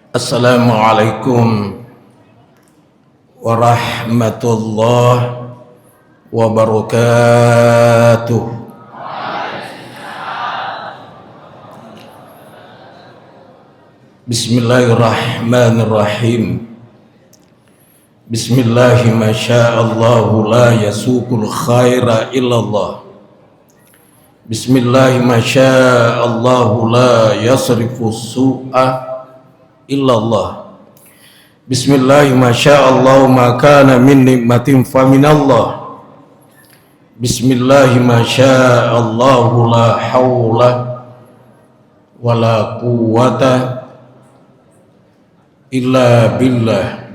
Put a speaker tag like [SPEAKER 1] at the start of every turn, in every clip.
[SPEAKER 1] Assalamualaikum warahmatullahi wabarakatuh. Bismillahirrahmanirrahim. Bismillahi masya'allahu la yasuqul khaira illallah. Bismillahi masya'allahu la yasrifu su'a illallah. Bismillahi masya'allahu ma kana min nikmatin faminallah. Bismillahi masya'allahu la hawla wa la quwwata illa billah.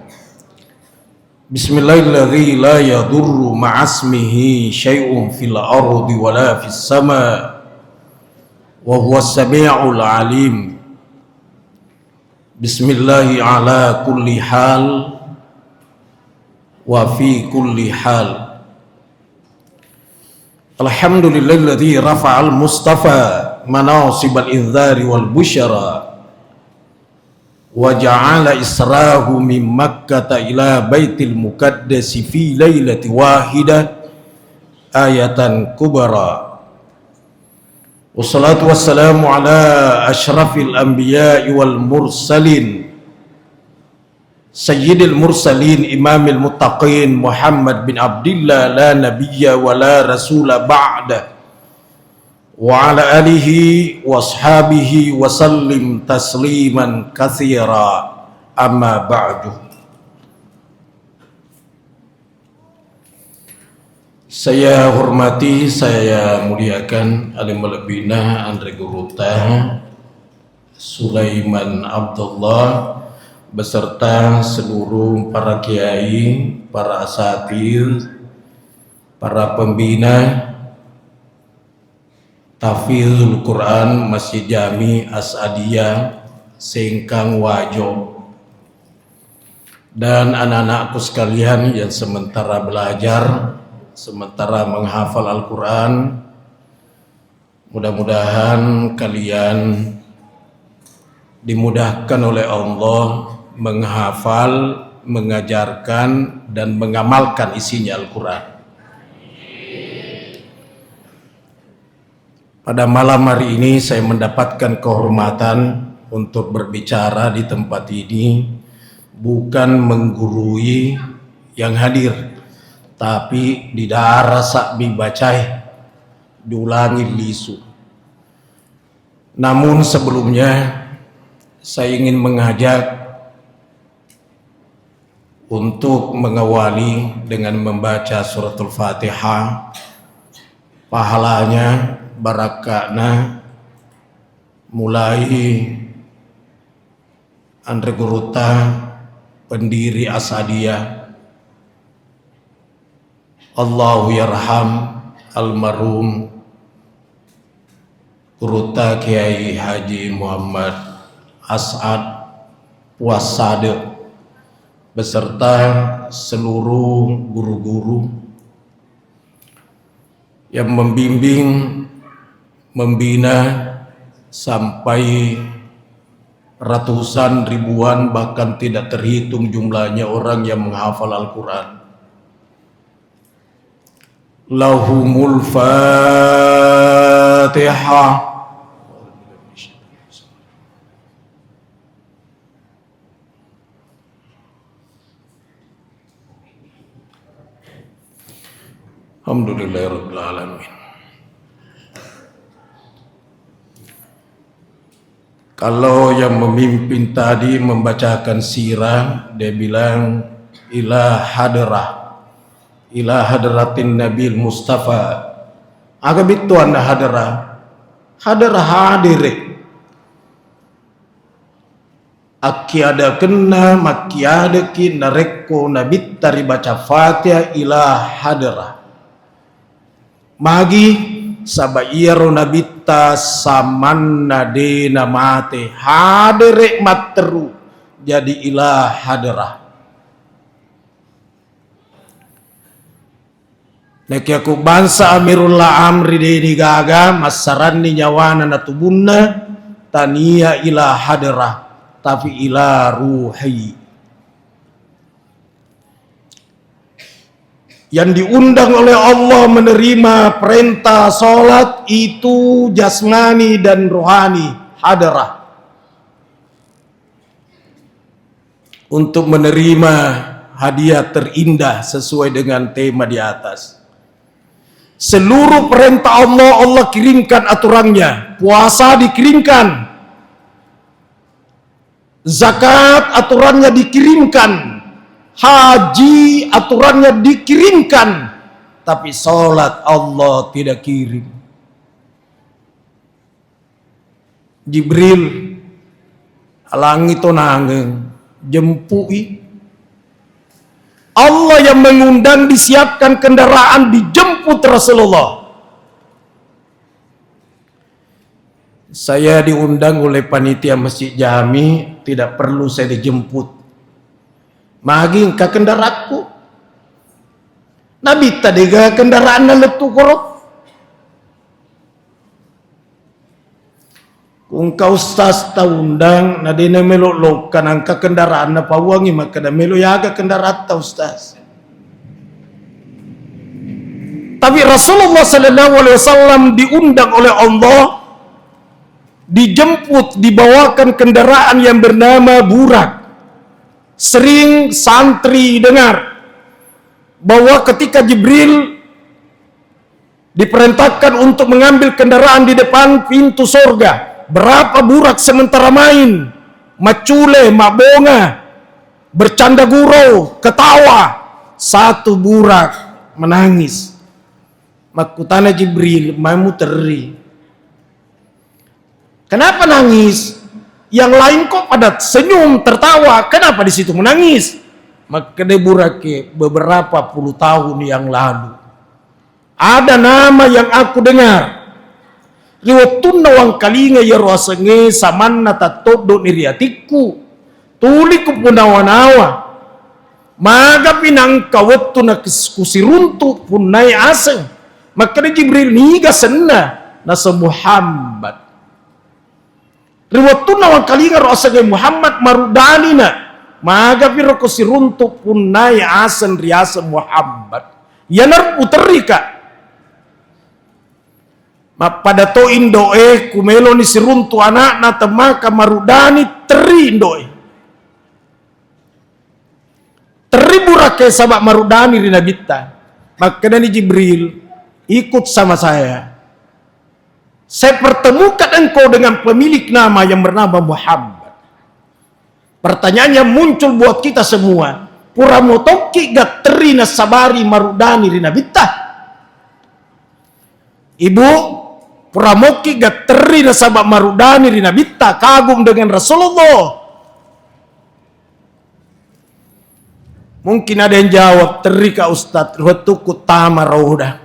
[SPEAKER 1] Bismillahilladzi la yadurru ma'asmihi syai'un fil ardi wa la fis sama' wa huwas sami'ul alim. Bismillahi ala kulli hal wa fi kulli hal. Alhamdulillahilladzi rafa'al mustafa manasibal inzari wal busyara wa ja'ala israhu min makkata ila baitil muqaddasi fi lailati wahidah ayatan kubra. Wassalatu wassalamu ala asyrafil anbiya'i wal mursalin sayyidil mursalin imamil muttaqin Muhammad bin Abdillah la nabiyya wa la rasula ba'da wa ala alihi wa ashabihi wa sallim tasliman katsira amma ba'du. Saya hormati, saya muliakan Alimul Bina Andre Guruta Sulaiman Abdullah beserta seluruh para kiai, para asatir, para pembina Tahfidzul Quran Masjid Jami Asadiyah Sengkang Wajo, dan anak-anakku sekalian yang sementara belajar, sementara menghafal Al-Quran. Mudah-mudahan kalian dimudahkan oleh Allah menghafal, mengajarkan, dan mengamalkan isinya Al-Quran. Pada malam hari ini saya mendapatkan kehormatan untuk berbicara di tempat ini, bukan menggurui yang hadir, tapi di daerah sakbi bacai diulangi lisu. Namun sebelumnya saya ingin mengajak untuk mengawali dengan membaca suratul Fatihah. Pahalanya, barakahnya mulai Andre Guruta pendiri Asadiyah, Allahu yarham almarhum Guruta Kiai Haji Muhammad As'ad Puasade beserta seluruh guru-guru yang membimbing, membina sampai ratusan, ribuan, bahkan tidak terhitung jumlahnya orang yang menghafal Al-Quran. Lahumul Fatihah. Alhamdulillahirabbil alamin. Kalau yang memimpin tadi membacakan sirah, dia bilang ila hadratin Nabil Mustafa. Agak bitu anda hadirah hadire. Aki ada kena maki ada ki nareko nabit tari baca Fatihah ila hadrah. Magi sabayaro nabita samanna dena mate hadire materu jadi ila hadrah. Neki aku bangsa amirullah amri deni gaga masaran ni nyawana natubunna tania ila hadrah tapi ila ruhi. Yang diundang oleh Allah menerima perintah sholat itu jasmani dan rohani, hadarah. Untuk menerima hadiah terindah sesuai dengan tema di atas. Seluruh perintah Allah, Allah kirimkan aturannya. Puasa dikirimkan, zakat aturannya dikirimkan, haji aturannya dikirimkan, tapi sholat Allah tidak kirim. Jibril langit nangeng jempui. Allah yang mengundang, disiapkan kendaraan, dijemput Rasulullah. Saya diundang oleh panitia Masjid Jami, tidak perlu saya dijemput. Magi ke kendaraanku. Nabi tadiga kendaraan na letu korok. Kung ka ustaz ta undang, na di na melolok ka ng kendaraan na pawangi, maka na meloyaga kendaraan ta ustaz. Tapi Rasulullah SAW diundang oleh Allah, dijemput, dibawakan kendaraan yang bernama burak. Sering santri dengar bahwa ketika Jibril diperintahkan untuk mengambil kendaraan di depan pintu surga, berapa burak sementara main, macule, mabonga, bercanda gurau, ketawa, satu burak menangis. Makutana Jibril, mamu teri. Kenapa nangis? Yang lain kok pada senyum, tertawa. Kenapa di situ menangis? Maka dia burake beberapa puluh tahun yang lalu. Ada nama yang aku dengar. Riwatun nawang kalinga ya ruasenge samanna tatodo niriatiku. Tuliku punawa-nawa. Maga pinang kawatu na kusiruntu punay aseng. Maka dia Jibril niga senna nasa Muhammad. Riwatun nawang kalinga ruasenge Muhammad marudanina. Maga piro kusiruntu punay asen riasa Muhammad. Yanar puterika. Pada to indoe kumelo ni siruntu anak na temaka marudani teri indoe. Teri burake sabak marudani rina bitta. Maka dari Jibril ikut sama saya. Saya pertemukan engkau dengan pemilik nama yang bernama Muhammad. Pertanyaannya muncul buat kita semua. Puramotoki gat teri na sabari marudani rina bitta. Ibu, puramoki gat teri na sabak marudani rina bitta, kagum dengan Rasulullah. Mungkin ada yang jawab, teri ka Ustaz, rutuku tama rauda.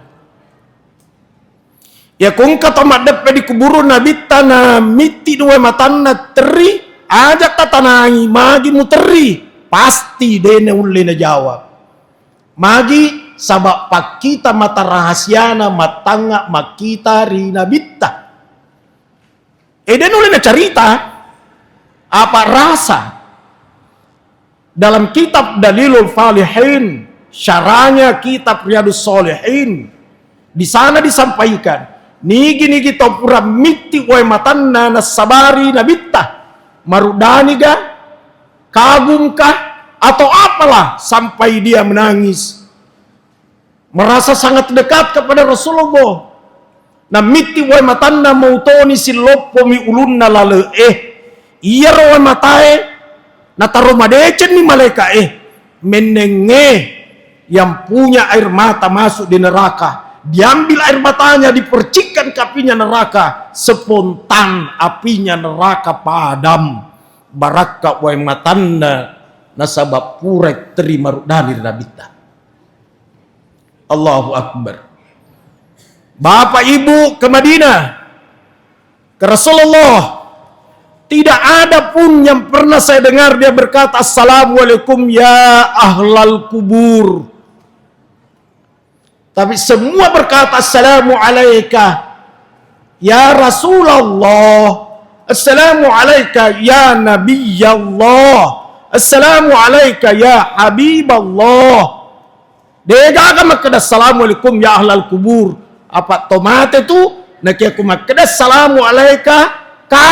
[SPEAKER 1] Ya kung katamat depe di kuburu nabi tanah miti dua matanna teri, ajak tatanangi, magi mu teri. Pasti dene uli na jawab. Magi sabak pakita mata rahasiana matanga makita rina bitta. Den uli na cerita apa rasa dalam kitab Dalilul Falihin, syarahnya kitab Riyadus Shalihin. Di sana disampaikan, nigi to pura miti wae matanna nasabari nabitta. Marudani ga, kagum kah, atau apalah sampai dia menangis. Merasa sangat dekat kepada Rasulullah. Na miti wae matanna mautoni siloppo mi ulunna lale iya wae matae na taromadecen ni maleka menenge yang punya air mata masuk di neraka. Diambil air matanya, dipercikkan ke apinya neraka, spontan apinya neraka padam. Baraka wae matanna nasabab purek terima rudani nabita. Allahu Akbar. Bapak Ibu ke Madinah, ke Rasulullah, tidak ada pun yang pernah saya dengar dia berkata Assalamualaikum ya ahlal kubur. Tapi semua berkata Assalamu alaika ya Rasulullah. Assalamu alayka ya Nabiyallah. Assalamu alayka ya Habiballah. Dega ka makada assalamualaikum ya ahlal kubur. Apa tomate tu nakia ku makada assalamu alayka ka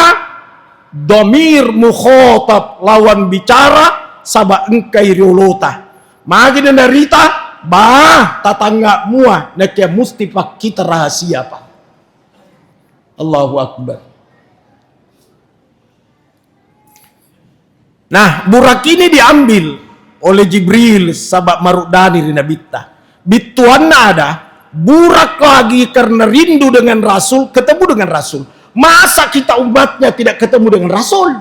[SPEAKER 1] domir mukhotab lawan bicara saba engkai riolota. Magi na narita bah tatangga mua nakia musti pak kita rahasia pak. Allahu Akbar. Nah, burak ini diambil oleh Jibril sabak marudani rina bitta. Bituanna ada, burak lagi karena rindu dengan Rasul, ketemu dengan Rasul. Masa kita umatnya tidak ketemu dengan Rasul?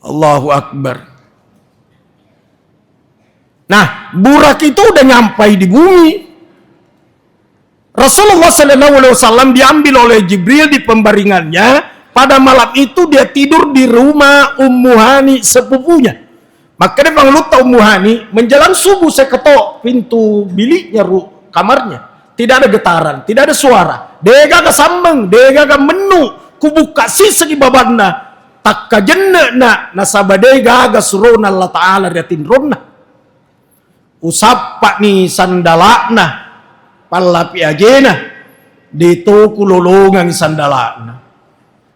[SPEAKER 1] Allahu Akbar. Nah, burak itu udah nyampai di bumi. Rasulullah SAW diambil oleh Jibril di pembaringannya. Pada malam itu dia tidur di rumah Ummu Hani sepupunya. Maka dia panggil Ummu Hani, menjelang subuh saya ketok pintu biliknya, kamarnya. Tidak ada getaran, tidak ada suara. Dega ke sambeng, dega ke menu, kubuka sisi babanna. Tak kajenna nasabah dega ke suruna Allah Ta'ala riatin ronna. Usap pak ni sandalakna. Palapi ajena dito kulolongan sandalana.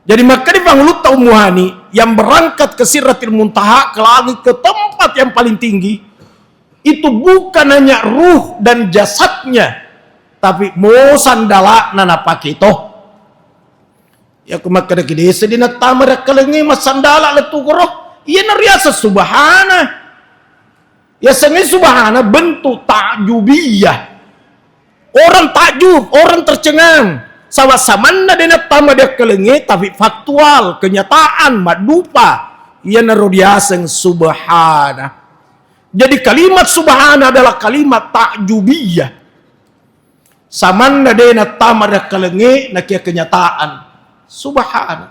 [SPEAKER 1] Jadi maka dipanggil Ummu Hani yang berangkat ke Sidratil Muntaha, ke langit, ke tempat yang paling tinggi, itu bukan hanya ruh dan jasadnya, tapi mau sandalana napak itu. Ya kumaka da kidesa dina tamara kalengi mas sandala letukoro. Iya nariasa subhana. Ya sengi subhana bentuk ta'jubiyah. Orang takjub, orang tercengang. Sama-sama dena tama dia kelengi, tapi faktual, kenyataan, madupa. Ia narodiaseng subhana. Jadi kalimat subhana adalah kalimat takjubiyah. Samanda dena tama dia kelengi, nakia kenyataan. Subhana.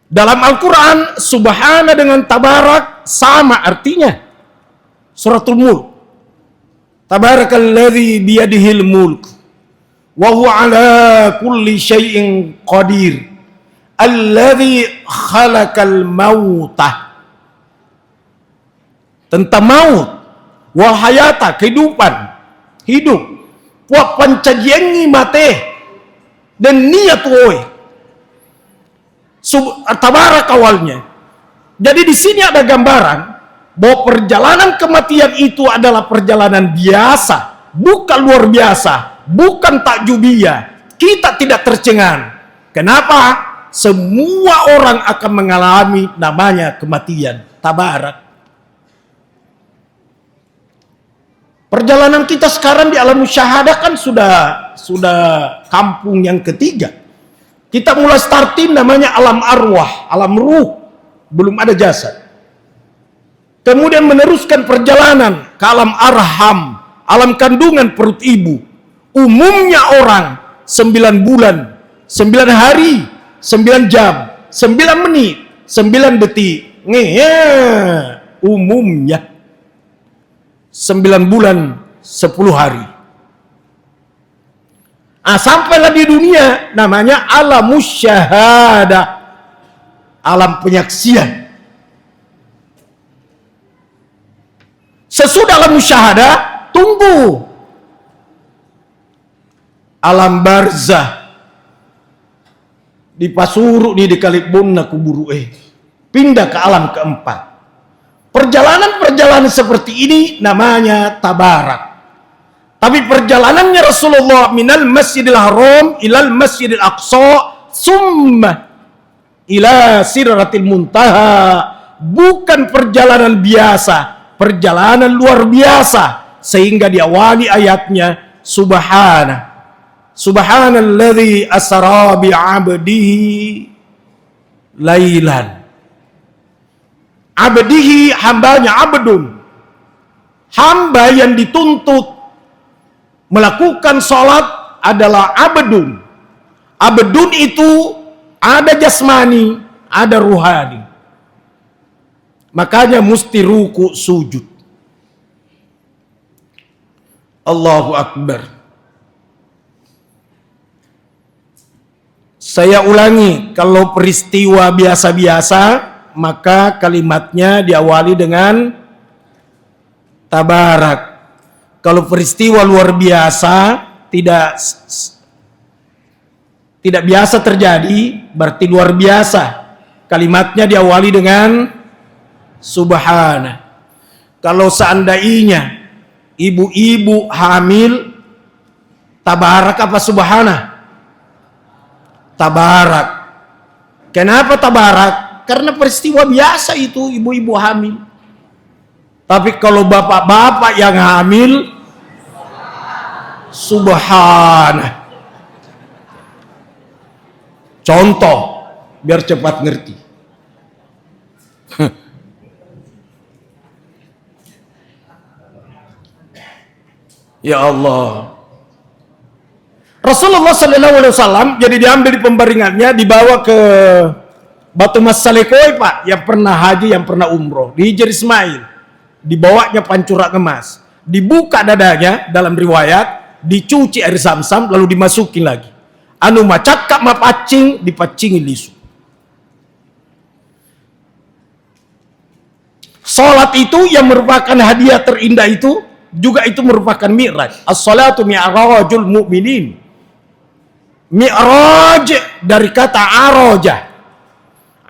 [SPEAKER 1] Dalam Al-Quran, subhana dengan tabarak sama artinya. Suratul Mulk. Tabarakalladzi biyadihil mulk wa huwa ala kulli syai'in qadir alladzi khalaqal mauta. Tentang maut wal hayata, kehidupan, hidup, puak pancajiengi mate dan niat oi. Tabarak awalnya. Jadi di sini ada gambaran bahwa perjalanan kematian itu adalah perjalanan biasa, bukan luar biasa, bukan takjubiyah. Kita tidak tercengang. Kenapa? Semua orang akan mengalami namanya kematian. Tabarak. Perjalanan kita sekarang di alam musyahadah kan sudah kampung yang ketiga. Kita mulai starting namanya alam arwah, alam ruh, belum ada jasad. Kemudian meneruskan perjalanan ke alam arham, alam kandungan perut ibu. Umumnya orang 9 bulan, 9 hari, 9 jam, 9 menit, 9 detik. Umumnya 9 bulan, 10 hari. Sampailah di dunia namanya alam musyahadah, alam penyaksian. Sesudah alam musyahadah, tunggu alam barzah. Di Pasuru di Kalibunna kuburu pindah ke alam keempat. Perjalanan-perjalanan seperti ini namanya tabarak. Tapi perjalanannya Rasulullah minal Masjidil Haram ilal Masjidil Aqsa summa ila Sidratil Muntaha, bukan perjalanan biasa, perjalanan luar biasa, sehingga diawali ayatnya subhanalladzi asra bi 'abdihi lailan. Abdihi, hambanya, abdun, hamba yang dituntut melakukan sholat adalah abdun. Abdun itu ada jasmani, ada ruhani. Makanya mesti ruku sujud. Allahu Akbar. Saya ulangi, kalau peristiwa biasa-biasa maka kalimatnya diawali dengan tabarak. Kalau peristiwa luar biasa tidak biasa terjadi, berarti luar biasa. Kalimatnya diawali dengan subhana. Kalau seandainya ibu-ibu hamil, tabarak apa subhana? Tabarak. Kenapa tabarak? Karena peristiwa biasa itu ibu-ibu hamil. Tapi kalau bapak-bapak yang hamil, subhana. Contoh, biar cepat ngerti. Ya Allah. Rasulullah SAW jadi diambil di pembaringannya, dibawa ke Batu Mas Salekoi, Pak, yang pernah haji, yang pernah umroh di Hijr Ismail. Dibawanya pancuran emas, dibuka dadanya dalam riwayat, dicuci air zam-zam lalu dimasukin lagi. Anu macakak mapacing, dipacingi lisu. Salat itu yang merupakan hadiah terindah itu juga itu merupakan mi'raj. As-salatu mi'rajul mu'minin. Mi'raj dari kata araja.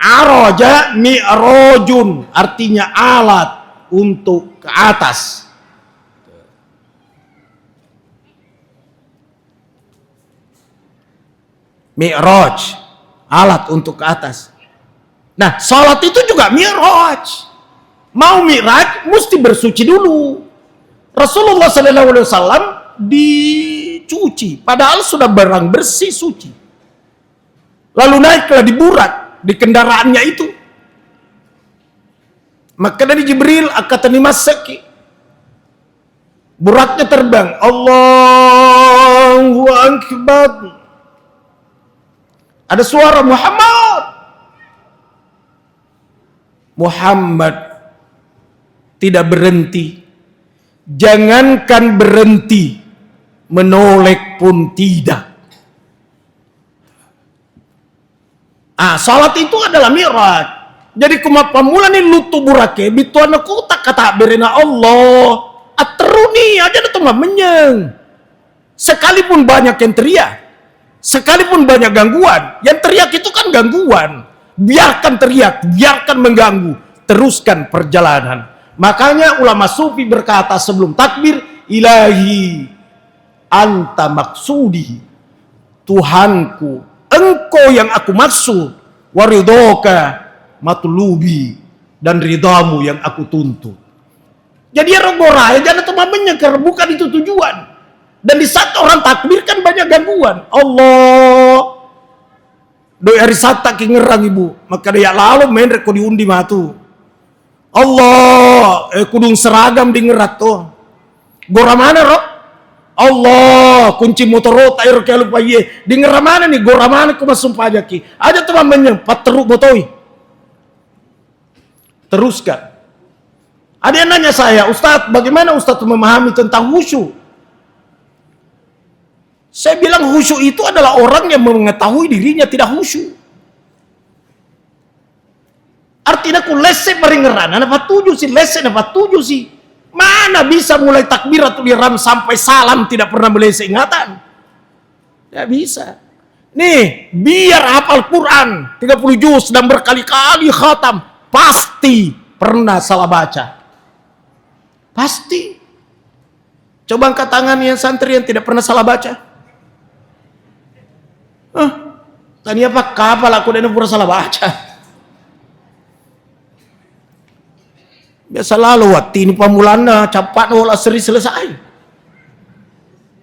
[SPEAKER 1] Araja mi'rajun, artinya alat untuk ke atas. Mi'raj, alat untuk ke atas. Nah, salat itu juga mi'raj. Mau mi'raj mesti bersuci dulu. Rasulullah SAW dicuci, padahal sudah barang bersih suci. Lalu naiklah di burak di kendaraannya itu. Maka dari Jibril akatani masaki. Buraknya terbang. Allahu Akbar. Ada suara Muhammad. Muhammad tidak berhenti. Jangankan berhenti, menoleh pun tidak. Salat itu adalah mi'raj. Jadi pamula ni lutu burake bituana ku tak kata berena Allah. Ateruni aja tu menyeng. Sekalipun banyak yang teriak, sekalipun banyak gangguan, yang teriak itu kan gangguan. Biarkan teriak, biarkan mengganggu, teruskan perjalanan. Makanya ulama sufi berkata sebelum takbir, ilahi anta maksudi, Tuhanku, engkau yang aku maksud, waridoka matlubi, dan ridamu yang aku tuntut. Jadi rogorai jangan cuma menyekar, bukan itu tujuan. Dan di saat orang takbir kan banyak gangguan. Allah doi hari sata ki ngerang ibu, maka dia lalu main reko diundi matu. Allah kudung seragam di ngerat tuh. Gora mana roh? Allah kunci motor air kayak lupa ye. Di ngerat mana nih? Gora mana ku masuk pajak ki? Aja tuh mamanya pateruk botoi. Teruskan. Ada yang nanya saya, Ustadz, bagaimana Ustadz memahami tentang khusyuk? Saya bilang khusyuk itu adalah orang yang mengetahui dirinya tidak khusyuk. Artinya ku lese peringeran, apa tujuh sih lese, apa tujuh sih? Mana bisa mulai takbiratul ihram sampai salam tidak pernah melese ingatan? Tidak bisa. Nih, biar hafal Quran 30 juz dan berkali-kali khatam, pasti pernah salah baca. Pasti. Coba angkat tangan yang santri yang tidak pernah salah baca. Tadi apa kapal aku dan pura salah baca. Biasa lalu wati ini pamulana cepat wala seri selesai.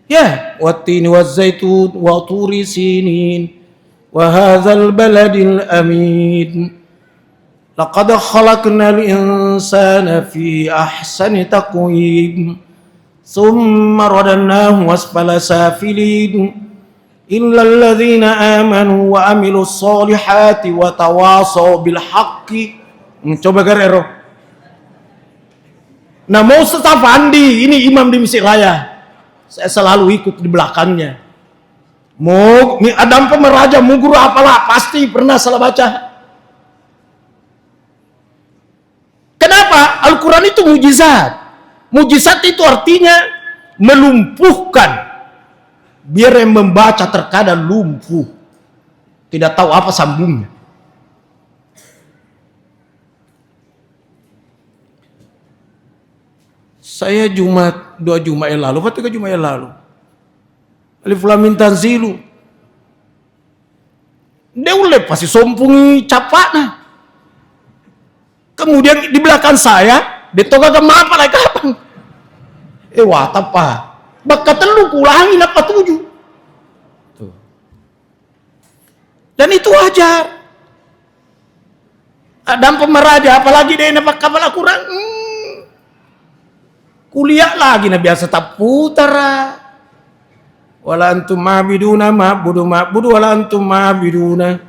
[SPEAKER 1] Ya, wati ini wazaitun wa turi sinin wa hadzal baladil amin. Laqad khalaqnal insana fi ahsani taqwim. Thumma radadnahu asfala safilin. Illa alladhina amanu wa amilus solihati wa tawasaw bil haqqi. Coba garero. Nah, mau Ustaz Andi, ini imam di Masjid Raya. Saya selalu ikut di belakangnya. Adam Pemeraja, mau guru apalah, pasti pernah salah baca. Kenapa? Al-Quran itu mujizat. Mujizat itu artinya melumpuhkan. Biar yang membaca terkadang lumpuh. Tidak tahu apa sambungnya. Saya Jumat, 2 Jumat yang lalu, atau 3 Jumat yang lalu, Alif Lam Mim Tanzilu. Dia ulep pasti sompungi capana. Kemudian di belakang saya, ditoga ke apa lagi kapan? Wah, apa? Baka telu kulangi apa 7. Tuh. Dan itu wajar. Adam Pemeraja, apalagi dia nampak kapal Al-Quran. Kuliah lagi, nah biasa tak putar. Wala antum ma'biduna ma'budu wala antum ma'biduna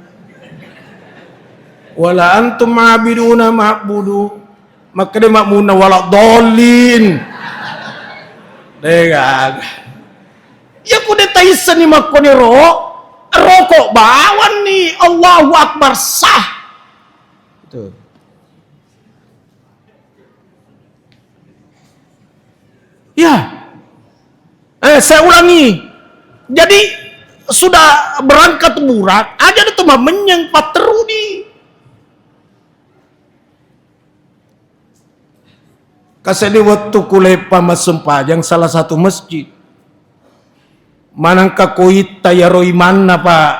[SPEAKER 1] ma'budu, maka dia makmuna wala dolin. Degag ya kude taisan ni makoni rokok bawan nih, Allahu Akbar sah. Tuh. Ya, saya ulangi. Jadi sudah berangkat burak aja ada tuh menyeng paterudi. Kasih di waktu kulepa masempajang salah satu masjid. Manang kakuit tayaroi mana pak?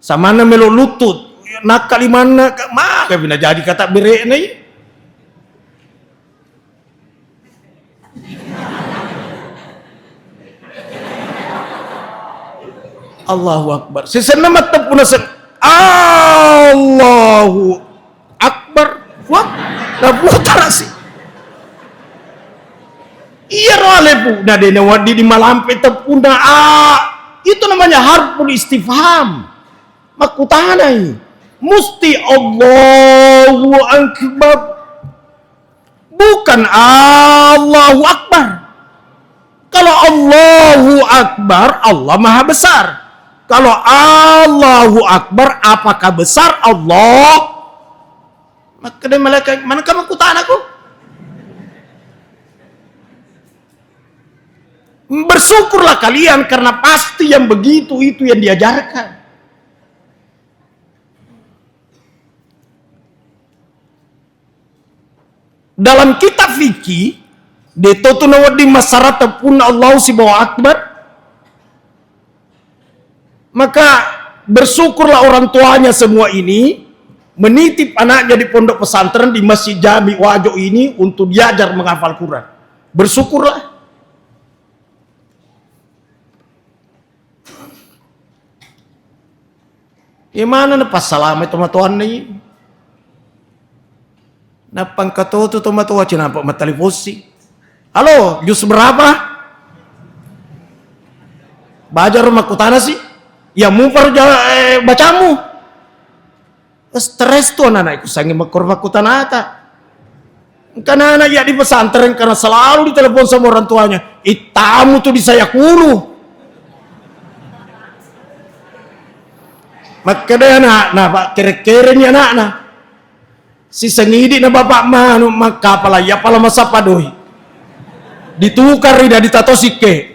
[SPEAKER 1] Samana melo lutut. Nak kali mana? Maka bina jadi kata bere nih. Allahu Akbar. Sesena mata puna Allahu Akbar. Wah, na putar sih. Iya rolepu. Nah dene wadi di malampe tepuna itu namanya harful istifham. Makutanai. Musti Allahu Akbar. Bukan Allahu Akbar. Kalau Allahu Akbar, Allah Maha Besar. Kalau Allahu Akbar, apakah besar Allah? Maka dia malaikat, mana kamu kutaan aku? Bersyukurlah kalian karena pasti yang begitu itu yang diajarkan. Dalam kitab fikih, detotu nawadi masyarakat pun Allah si bawa akbar. Maka bersyukurlah orang tuanya semua ini menitip anaknya di pondok pesantren di Masjid Jami Wajo ini untuk diajar menghafal Quran. Bersyukurlah. Mana na pasalamat tumatuan ni? Napang katoto tumatuwa cinapa mataliposi. Halo, jus berapa? Bajar makutana sih? Ya mupar bacamu. Stres tuh anak-anakku sangi makutana ata. Karena anak ya di pesantren karena selalu ditelepon sama orang tuanya. Itamu tuh di saya kulu. Maka dia anak, nah pak kere-kerenya anak-anak. Si sengidi na bapak manu maka pala ya pala masa padoi. Ditukar ida ditato sike.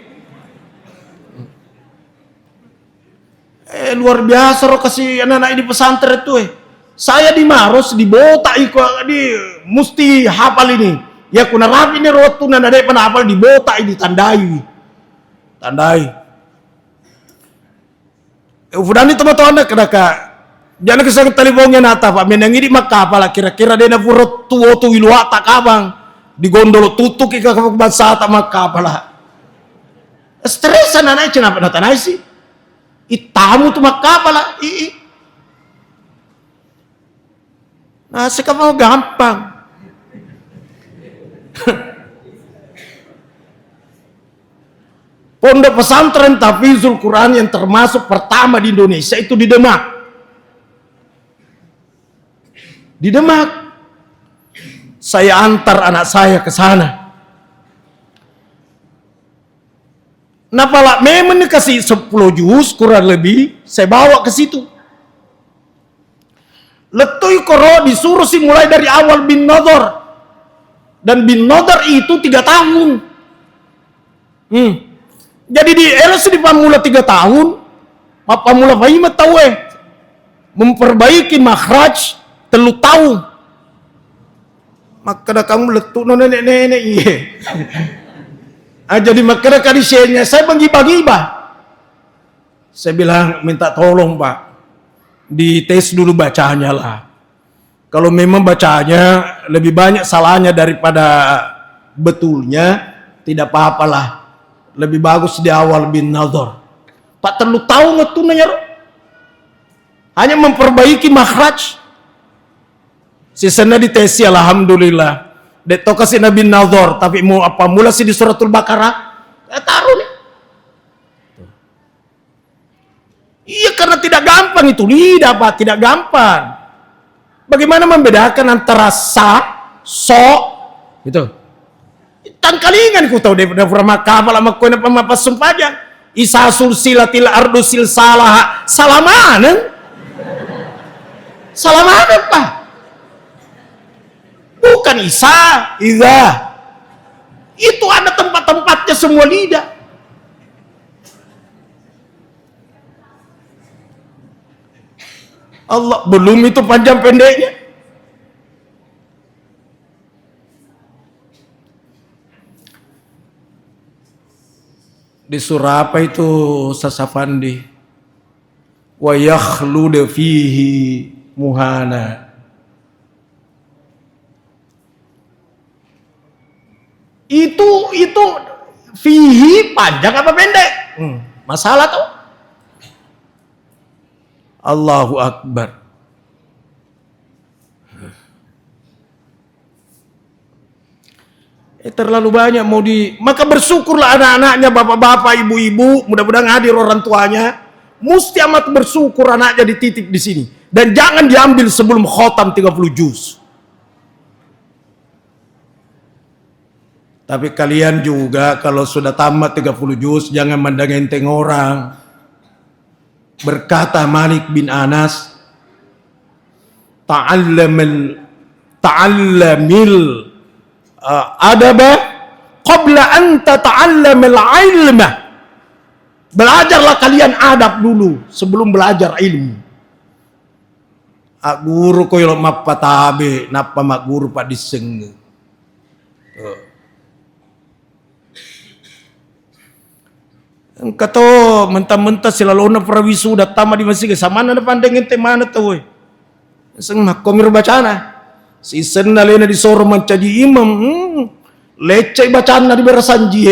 [SPEAKER 1] Luar biasa roh kasih anak-anak ini pesantren tuh. Saya di Maros di Bota di mesti hafal ini. Ya kuna rapi ini rotu nana dek pernah hafal di Bota ini tandai. Fudani teman-teman anda kedaka. Jangan kesang teleponnya nata pak. Menang ini maka apalah kira-kira dia na purut tuo tu iluwa tak abang. Digondol tutuk ika kabangsa tak maka apalah. Stresan anak kenapa natanai sih? Itamu tu maka apalah. Nah sekarang gampang. Pondok pesantren Tahfizul Quran yang termasuk pertama di Indonesia itu di Demak. Di Demak. Saya antar anak saya ke sana. Napala memang kasih 10 juz kurang lebih, saya bawa ke situ. Letui koro disuruh sih mulai dari awal bin Nadhr. Dan bin Nadhr itu 3 tahun. Jadi di elos di pamula 3 tahun, pamula fahima tahu memperbaiki makhraj 3 tahun. Maka kamu letuk no nenek-nenek iya. Jadi maka kadisinya saya bagi-bagi-bah. Saya bilang minta tolong Pak, dites dulu bacanya lah. Kalau memang bacanya lebih banyak salahnya daripada betulnya, tidak apa-apalah. Lebih bagus di awal bin Nadhr. Pak terlalu tahu ngetunanya, hanya memperbaiki makhraj. Sisanya ditesi alhamdulillah. Dek to kasih Nabi Nadhr, tapi mau apa mula sih di suratul Baqarah? Taruh nih. Iya karena tidak gampang itu, tidak Pak, tidak gampang. Bagaimana membedakan antara so, gitu. Tangkalingan ku tahu daripada makabal sama koin apa mapas sumpahnya. Isa sulsilatil ardu silsalah salaman. Salaman Pak. Bukan Isa, Iza. Itu ada tempat-tempatnya semua lidah. Allah, belum itu panjang pendeknya. Di surah apa itu Sasafandi? Wa yakhlud fihi muhana. Itu fihi panjang apa pendek? Masalah tuh. Allahu Akbar. Terlalu banyak maka bersyukurlah anak-anaknya, bapak-bapak, ibu-ibu, mudah-mudahan hadir orang tuanya. Mesti amat bersyukur anaknya dititip di sini. Dan jangan diambil sebelum khotam 30 juz. Tapi kalian juga kalau sudah tamat 30 juz jangan mandang enteng orang. Berkata Malik bin Anas, ta'allamil adaba qabla an tata'allamil ilma. Belajarlah kalian adab dulu sebelum belajar ilmu. Guru ko yo mapatabe napa mak guru pak diseng. Kato mentah-mentah silalona prawisuda tama di masjid samana na pandeng ente mana tuh we. Seng makomir bacana. Si senna lena di soro mancaji imam. Leceh bacana di berasanji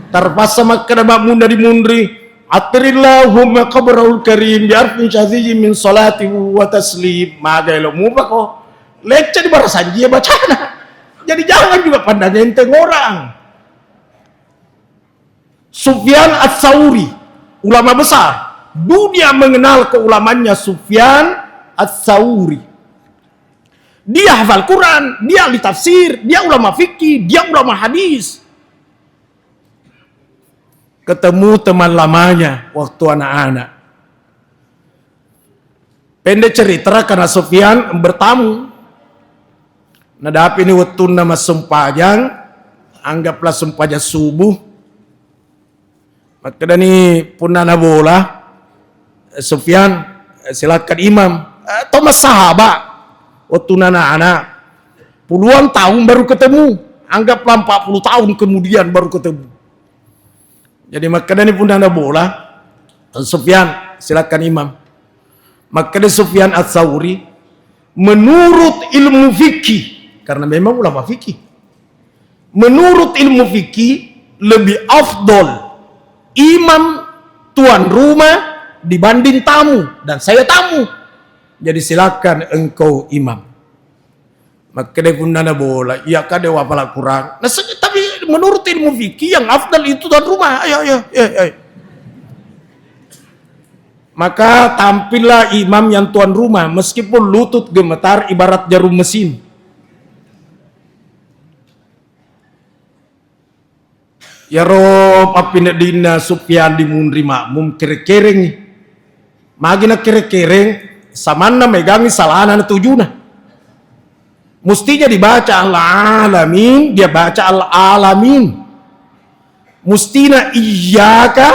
[SPEAKER 1] Tarpasa makkada munda di mundri. Atrillahumma qabrul karim biarfin syadhiji min salati wa taslim. Maga elo mupa ko. Leceh di berasanji bacana. Jadi jangan juga pandang enteng orang. Sufyan Ats-Tsauri, ulama besar. Dunia mengenal keulamannya Sufyan Ats-Tsauri. Dia hafal Quran, dia ahli tafsir, dia ulama fikih, dia ulama hadis. Ketemu teman lamanya waktu anak-anak. Pendek cerita karena Sufyan bertamu. Nadapi ini waktu nama sempajang, anggaplah sempajang subuh. Maka dani punana bola Sufyan silakan imam Thomas sahabat waktu anak puluhan tahun baru ketemu, anggaplah 40 tahun kemudian baru ketemu. Jadi maka dani punana bola Sufyan silakan imam. Maka dani Sufyan Ats-Tsauri menurut ilmu fikih, karena memang ulama fikih, menurut ilmu fikih lebih afdol imam tuan rumah dibanding tamu, dan saya tamu. Jadi silakan engkau imam. Maka dia pun nana bola, iya kade wapala kurang. Nah, tapi menurut ilmu fikih yang afdal itu tuan rumah. Ayo. Maka tampillah imam yang tuan rumah meskipun lutut gemetar ibarat jarum mesin. Ya ro papina dina Sufyan di mundri makmum kere-kereng. Magina kere-kereng samana megangi salana na tujuna. Mestinya dibaca al-alamin, dia baca al-alamin. Mustina iyyaka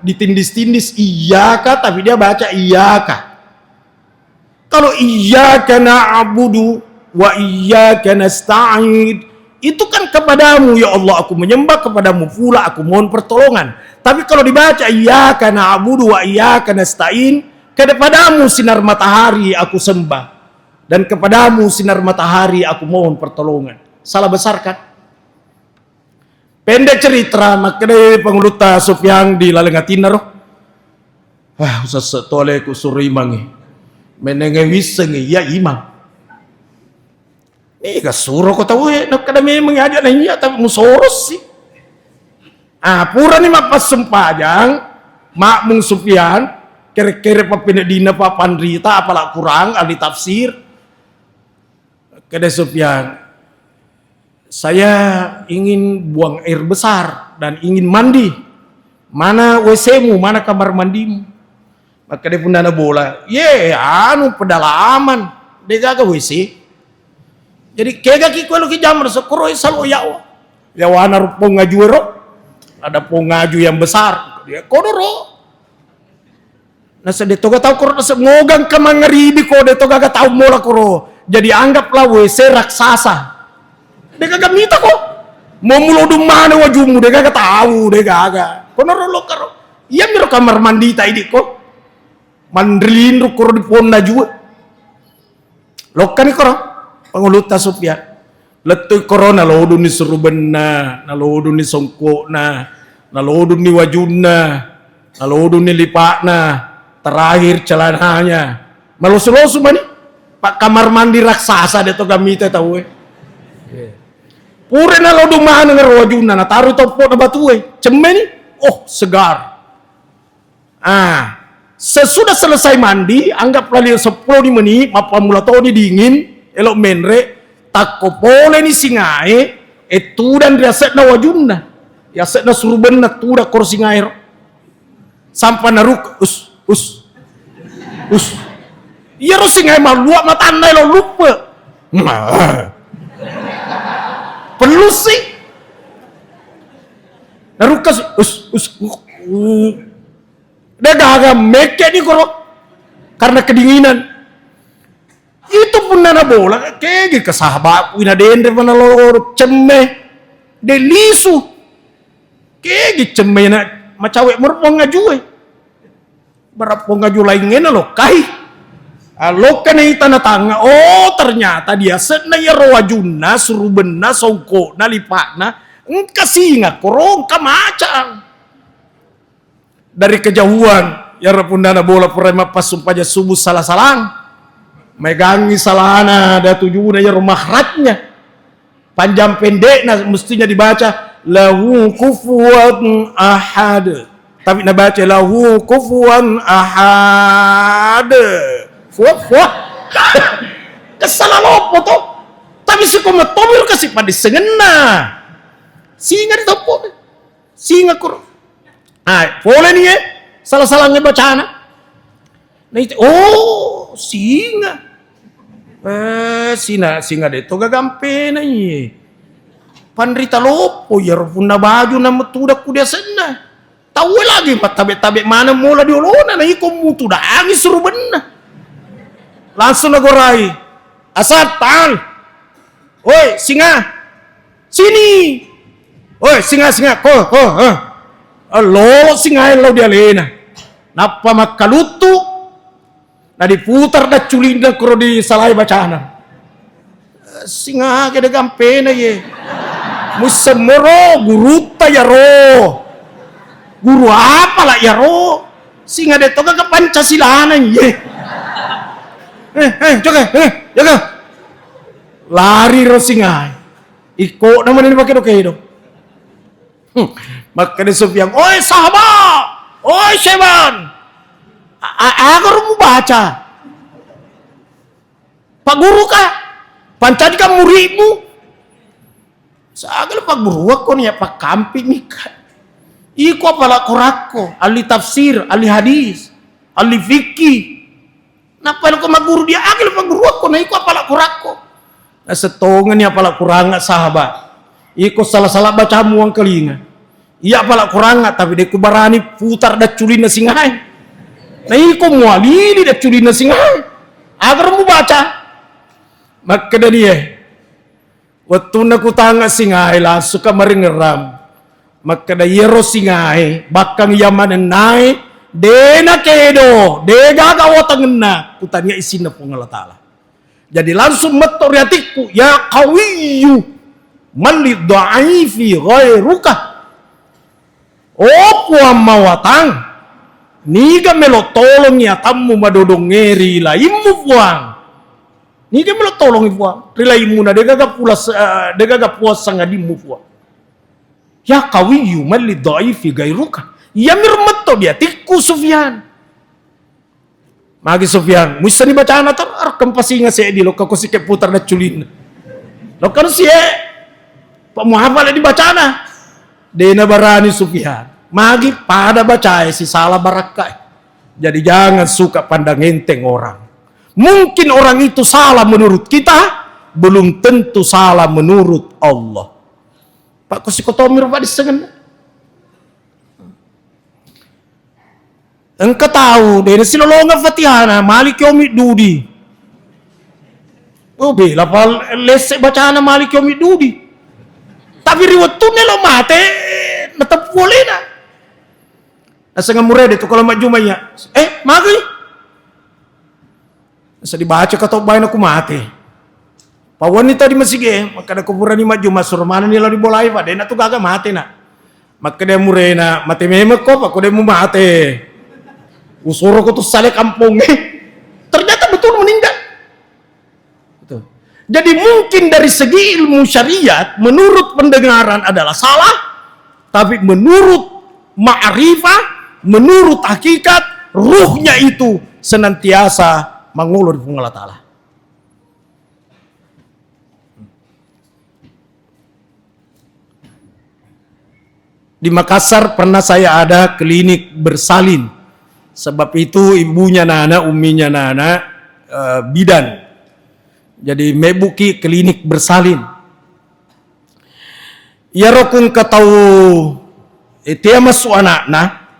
[SPEAKER 1] ditindis-tindis iyyaka tapi dia baca iyyaka. Kalau iyyaka na'budu wa iyyaka nasta'in, itu kan kepadamu ya Allah aku menyembah, kepadamu pula aku mohon pertolongan. Tapi kalau dibaca iyyaka na'budu wa iyyaka nasta'in, kepadamu sinar matahari aku sembah dan kepadamu sinar matahari aku mohon pertolongan. Salah besar kan? Pendek cerita makanya penguluta Sufyan di lalengatina roh. Usah setole ku surimangi. Menenge wisengi ya imam. Kasuro ko tahu nak kadami mengajak na iya tapi musoros sih. Pura ni mapas sempajang makmung Sufyan kere-kere papinadina papandrita apalah kurang ahli tafsir. Kede Sufyan, saya ingin buang air besar dan ingin mandi. Mana WC-mu, mana kamar mandimu? Maka dia pun dana bola. Pedalaman. Dia gaga WC. Jadi kega ki ko ki jamar sekoro salo yawa. Yawana rupo ngaju ro. Ada pongaju yang besar. Dia kodoro. Nasa de toga tahu koro nasa ngogang ka mangaribi ko de toga ga tahu mola koro. Jadi anggaplah WC raksasa. Dia kagak minta kok. Mau mulo dumana wajumu dia kagak tahu dia kagak. Kono lo karo. Iya miro kamar mandi ta ini kok. Mandrilin ro koro di ponda juga. Lokani koro. Panguluta Sufyan letuy korona nalodo ni surubena, nalodo ni songkona, nalodo ni wajuna, nalodo ni lipakna, terakhir celananya malusu-lusu mani pak kamar mandi raksasa de to gamita tahu pure nalodo mana ngero wajuna na taruh topo na batue cemeni segar. Sesudah selesai mandi anggaplah dia 10 menit mapamula toni dingin elok menre takko pole ni singae dan riaset na wajunna yaset na suruben na tuda kor singae sampai naruk us iya ro singae maluak matandai lo lupa perlu sih narukas dia gagal meke di koro karena kedinginan. Itu pun nana bola kege kesahabat wina dendre mana lor cemeh delisu kege cemeh na macawek merpong ngajue berapong ngaju lainnya lo kai alo kan tanah tanga ternyata dia setna ya rawajuna surubena songko na lipakna engkasinga korong kamacang dari kejauhan ya rapun nana bola perema pas sumpahnya subuh salah-salang megangi salana ada tujuannya ya rumah ratnya panjang pendeknya mestinya dibaca lahu kufuwan ahad tapi nak baca lahu kufuwan ahad fuah kesalah lopo toh tapi si kometomir kasih pada sengena singa ditopo singa kur boleh nih salah-salahnya bacaan nah itu singa singa de toga gampe na ye pandrita lopo ya rupuna baju na metuda kudia sena tahu lagi pat tabe mana mola diolona na iko mutu da angis suruh benar langsung nagorai asat tal oi singa sini oi singa ko lo singa lo dia lena napa makalutu nah diputar dah culinda kuro di salai bacana singa kede gampena ye musemero guru ta ya ro guru apa lah ya ro singa de toga ke Pancasila ye jaga lari ro singa iko naman ini pakai dokedo maka de Sufyan oi sahabat oi Syeban agar mau baca Pak Guru kah? Pancadi kan muridmu Sagal pag buruak ko niya pag kampi mika. Iko pala korako, ali tafsir, ali hadis, ali fikih. Napalo ko maguru dia agil pag buruak ko na iko pala korako. Nasetongan niya pala kurang sahabat. Iko salah-salah baca muang kelinga. Iya pala kurang tapi deku barani putar da culin na singay. Na iko mualili da culin na singay. Agar mu baca. Maka dia waktu na kutanga singay langsung ka maringeram. Maka da yero singay bakang yaman nai dena kedo dega gawatang na kutanya isin na po ng Allah Ta'ala. Jadi langsung metor yatikku ya qawiyu malid dha'ifi ghairuka. Opo mawatang niga melo tolong ya tamu madodong ngeri la imu puang. Niga melo tolong ipuang. Rila imuna dega ga puasa ngadimu puang. Ya qawiyu malid dha'ifi ghairuka. Ya mirmeto dia tikku Sufyan. Magi Sufyan, musa ni bacaan atar arkam pasinga saya di lo kako sikep putar na culin. Lo kan sie pak muhafal di bacana. Dena barani Sufyan. Magi pada baca si salah barakai. Jadi jangan suka pandang enteng orang. Mungkin orang itu salah menurut kita, belum tentu salah menurut Allah. Pak kusikotomir pak disengen. Engkau tahu, dia silolonga Fatihana, Malik Yomid Dudi. Oh bela pal lesek bacaan Malik Yomid Dudi. Tapi riwayat tu nelo mate, natap boleh na. Asa ngamure itu kalau mak jumaya. Magi. Asa dibaca kata bayin aku mate. Pa wanita di masjid, maka ada kuburan di mak juma surmana nila di bolai pa, dia tu gaga mate na. Maka dia murena, mate memek kok, aku dia mu mate. Usuro ko tuh sale kampung ternyata betul meninggal. Betul. Jadi mungkin dari segi ilmu syariat menurut pendengaran adalah salah, tapi menurut ma'rifah, menurut hakikat ruhnya itu senantiasa mengulur di Allah Ta'ala. Di Makassar pernah saya ada klinik bersalin. Sebab itu ibunya Nana, umminya Nana bidan. Jadi mebuki klinik bersalin. Ya rokun katau dia masuk anak na.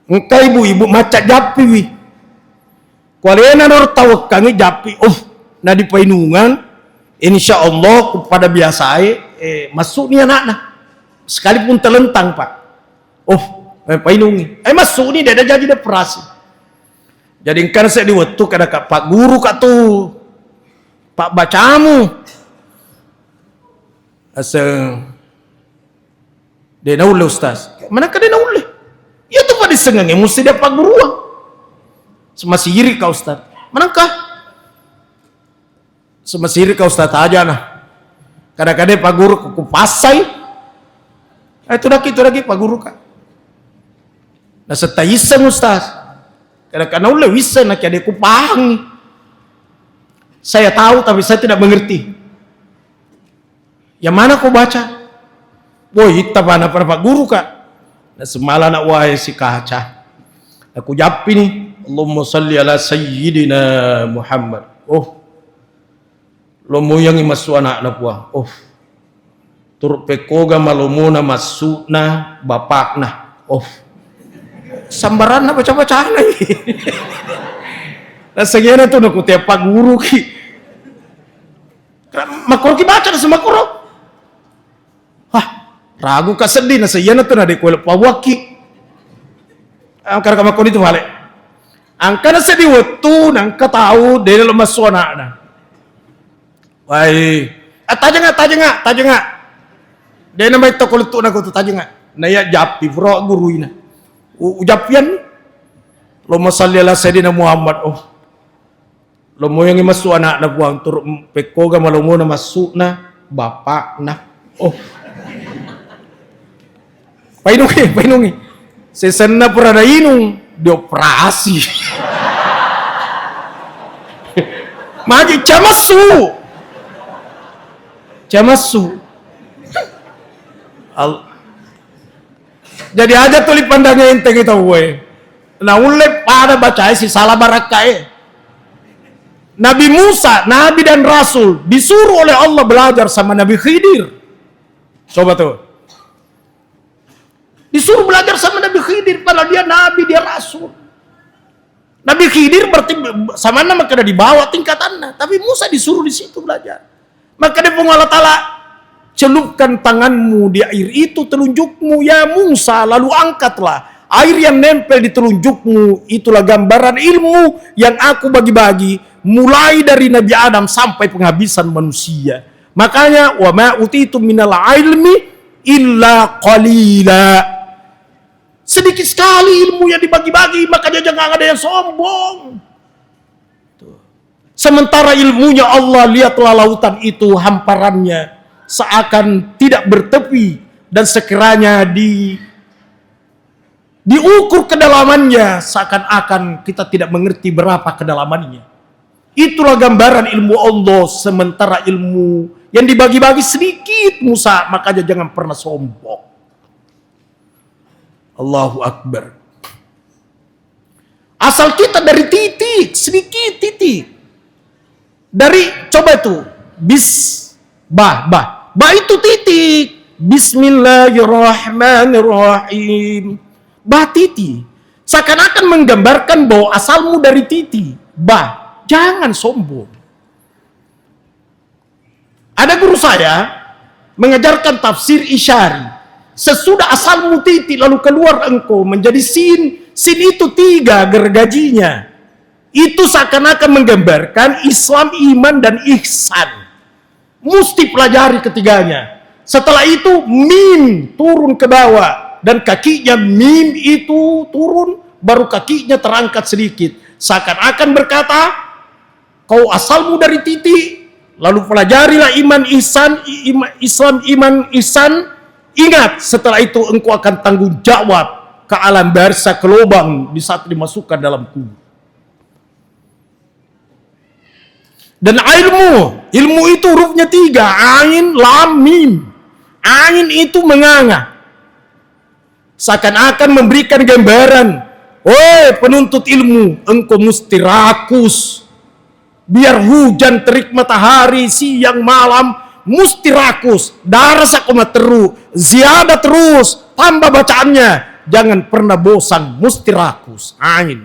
[SPEAKER 1] Engkau ibu macak japi wi. Kualena nor tahu kangi japi. Na di painungan. Insya Allah kepada biasa masuk ni anak na. Sekalipun terlentang pak. Painungi. Masuk ni dia dah jadi operasi. Jadi kan saya diwatu kada kak Pak Guru kak tu. Pak bacamu. Asa dia naule ustaz. Mana ka dia naule? Ya tu pada sengang mesti dia Pak Guru. Semasih iri kau ustaz. Manakah? Semasih iri kau ustaz aja nah. Kadang-kadang Pak Guru ku pasai. Itu lagi Pak Guru kak. Nah setayisan ustaz. Kadang-kadang ulah bisa nak ada ku pahang. Saya tahu tapi saya tidak mengerti. Yang mana kau baca? Boy, hitam mana Pak Guru kak? Nah semalam nak wahai si kaca. Aku japi nih. Allahumma salli ala sayyidina Muhammad. Lo mau yang masuk anak na puah. Turut pekoga malumuna masukna bapakna. Sambaran na baca-bacaan lagi. Nah segiana tuh nak tiap Pak Guru ki. Makro ki baca na semakro. Ragu ka sedih na segiana tuh na de kuel pawaki. Angkar ka makon itu balik. Angka na sedih waktu nang katahu de lo masuk anak na. Wai, taja nga. Dia nama itu kalau tu nak tu taja nga. Naya japi bro guru ina. Ujapian lo masalli ala sayyidina Muhammad. Lo mo yang masuk anak na buang tur pekoga malungo na masuk na bapak na. Painungi. Sesena pernah inung dioperasi. Magi camasu. Jadi aja tuli pandangnya ente kita gue. Nah ulep pada baca si salah barakai. Nabi Musa, Nabi dan Rasul disuruh oleh Allah belajar sama Nabi Khidir. Coba tuh. Disuruh belajar sama Nabi Khidir, padahal dia Nabi, dia Rasul. Nabi Khidir berarti sama nama kena dibawa tingkatannya, tapi Musa disuruh di situ belajar. Maka dia Allah Ta'ala, celupkan tanganmu di air itu telunjukmu ya Musa, lalu angkatlah. Air yang nempel di telunjukmu itulah gambaran ilmu yang aku bagi-bagi mulai dari Nabi Adam sampai penghabisan manusia. Makanya wa ma utitum minal ilmi illa qalila. Sedikit sekali ilmu yang dibagi-bagi, makanya jangan ada yang sombong. Sementara ilmunya Allah, lihatlah lautan itu hamparannya seakan tidak bertepi, dan sekiranya diukur kedalamannya seakan-akan kita tidak mengerti berapa kedalamannya. Itulah gambaran ilmu Allah. Sementara ilmu yang dibagi-bagi sedikit Musa, makanya jangan pernah sombong. Allahu Akbar. Asal kita dari titik, sedikit titik. Dari, coba itu, ba itu titik. Bismillahirrahmanirrahim. Ba titik. Seakan-akan menggambarkan bahwa asalmu dari titik. Ba, jangan sombong. Ada guru saya mengajarkan tafsir isyari. Sesudah asalmu titik lalu keluar engkau menjadi sin. Sin itu 3 gergajinya. Itu seakan-akan menggambarkan Islam, iman, dan ihsan. Mesti pelajari ketiganya. Setelah itu mim turun ke bawah. Dan kakinya mim itu turun, baru kakinya terangkat sedikit. Seakan-akan berkata, kau asalmu dari titik, lalu pelajarilah iman, ihsan, Islam, iman, ihsan. Ingat, setelah itu engkau akan tanggung jawab ke alam barzah, ke lubang di saat dimasukkan dalam kubur. Dan ilmu itu hurufnya 3, ain, lam, mim. Ain itu menganga, seakan-akan memberikan gambaran, woi penuntut ilmu, engkau mesti rakus. Biar hujan terik matahari siang malam, mesti rakus. Darah sakoma teru, ziyadah terus, tambah bacaannya. Jangan pernah bosan, mesti rakus. Ain.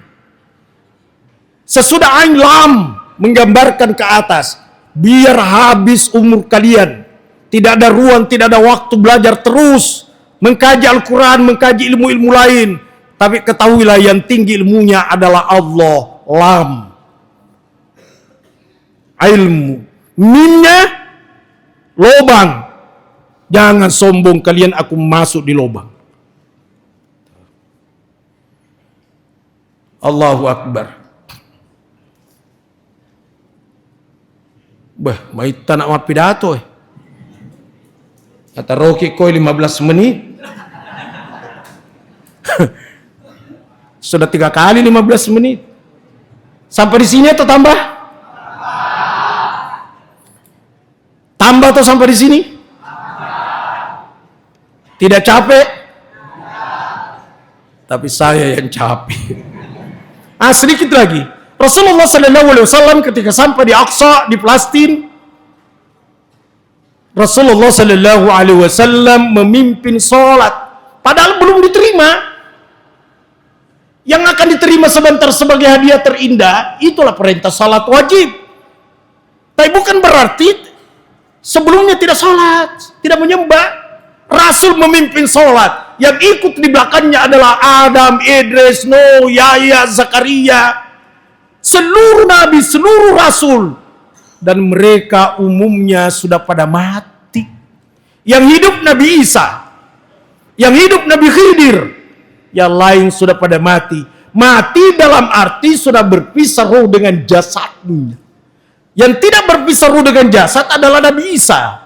[SPEAKER 1] Sesudah ain, lam menggambarkan ke atas. Biar habis umur kalian. Tidak ada ruang, tidak ada waktu belajar terus. Mengkaji Al-Quran, mengkaji ilmu-ilmu lain. Tapi ketahuilah yang tinggi ilmunya adalah Allah. Lam. Ilmu. Mimnya lobang. Jangan sombong kalian, aku masuk di lobang. Allahu Akbar. Bah, mai tak nak pidato. Kata Rocky koi 15 menit. Sudah 3 kali 15 menit. Sampai di sini atau tambah? Tambah atau sampai di sini? Tidak capek? Tapi saya yang capek. Sedikit lagi. Rasulullah SAW ketika sampai di Aqsa, di Palestina, Rasulullah SAW memimpin sholat. Padahal belum diterima. Yang akan diterima sebentar sebagai hadiah terindah, itulah perintah sholat wajib. Tapi bukan berarti sebelumnya tidak sholat, tidak menyembah. Rasul memimpin sholat. Yang ikut di belakangnya adalah Adam, Idris, Nuh, Yahya, Zakaria. Seluruh nabi, seluruh rasul. Dan mereka umumnya sudah pada mati. Yang hidup Nabi Isa, yang hidup Nabi Khidir, yang lain sudah pada mati. Mati dalam arti sudah berpisah roh dengan jasadnya. Yang tidak berpisah roh dengan jasad adalah Nabi Isa.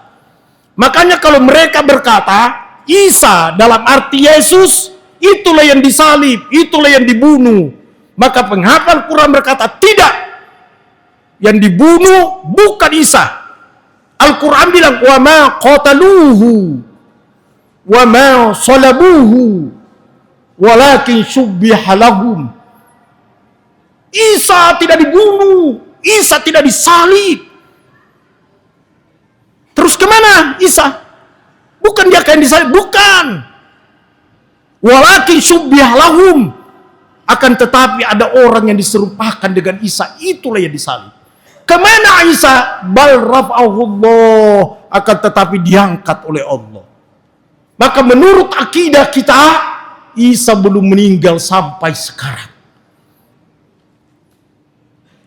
[SPEAKER 1] Makanya kalau mereka berkata Isa dalam arti Yesus, itulah yang disalib, itulah yang dibunuh. Maka penghafal Quran berkata tidak. Yang dibunuh bukan Isa. Al-Quran bilang wa ma qataluhu wa ma salabuhu walakin syubbiha lahum. Isa tidak dibunuh, Isa tidak disalib. Terus kemana Isa? Bukan dia yang disalib, bukan. Walakin syubbiha lahum. Akan tetapi ada orang yang diserupakan dengan Isa, itulah yang disalib. Kemana Isa? Bal rafa'ahullah. Akan tetapi diangkat oleh Allah. Maka menurut akidah kita, Isa belum meninggal sampai sekarang.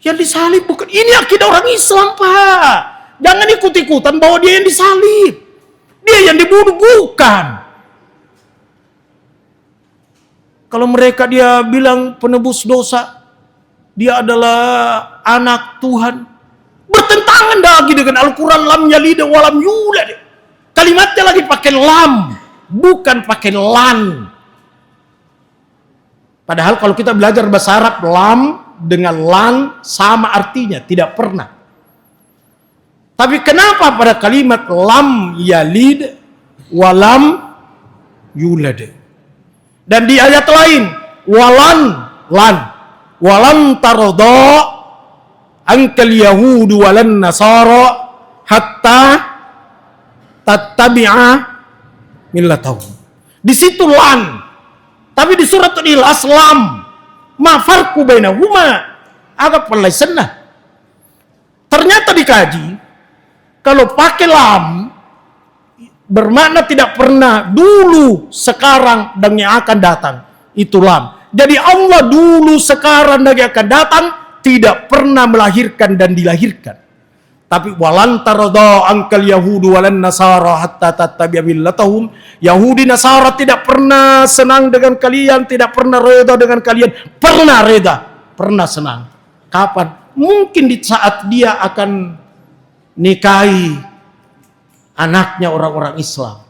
[SPEAKER 1] Yang disalib bukan, ini akidah orang Islam, Pak. Jangan ikut-ikutan bahwa dia yang disalib, dia yang dibunuh, bukan. Kalau mereka dia bilang penebus dosa, dia adalah anak Tuhan, bertentangan lagi dengan Al-Quran, lam yalid walam yulad. Kalimatnya lagi pakai lam, bukan pakai lan. Padahal kalau kita belajar bahasa Arab, lam dengan lan sama artinya, tidak pernah. Tapi kenapa pada kalimat lam yalid walam yulad? Dan di ayat lain, walan tarodo angkal yahudu walan nasara hatta tattabi'a millatahum. Di situ lan, tapi di surat Al-Ikhlas lam. Ma farqu bainahuma? Agak pelai senah. Ternyata dikaji, kalau pakai lam bermakna tidak pernah, dulu, sekarang, dan yang akan datang. Itu lam. Jadi Allah dulu, sekarang, dan yang akan datang tidak pernah melahirkan dan dilahirkan. Tapi walan taradha angkal yahudu walan nasara hatta tattabi'a millatahum. Yahudi Nasara tidak pernah senang dengan kalian, tidak pernah reda dengan kalian. Pernah reda, pernah senang. Kapan? Mungkin di saat dia akan nikahi anaknya orang-orang Islam.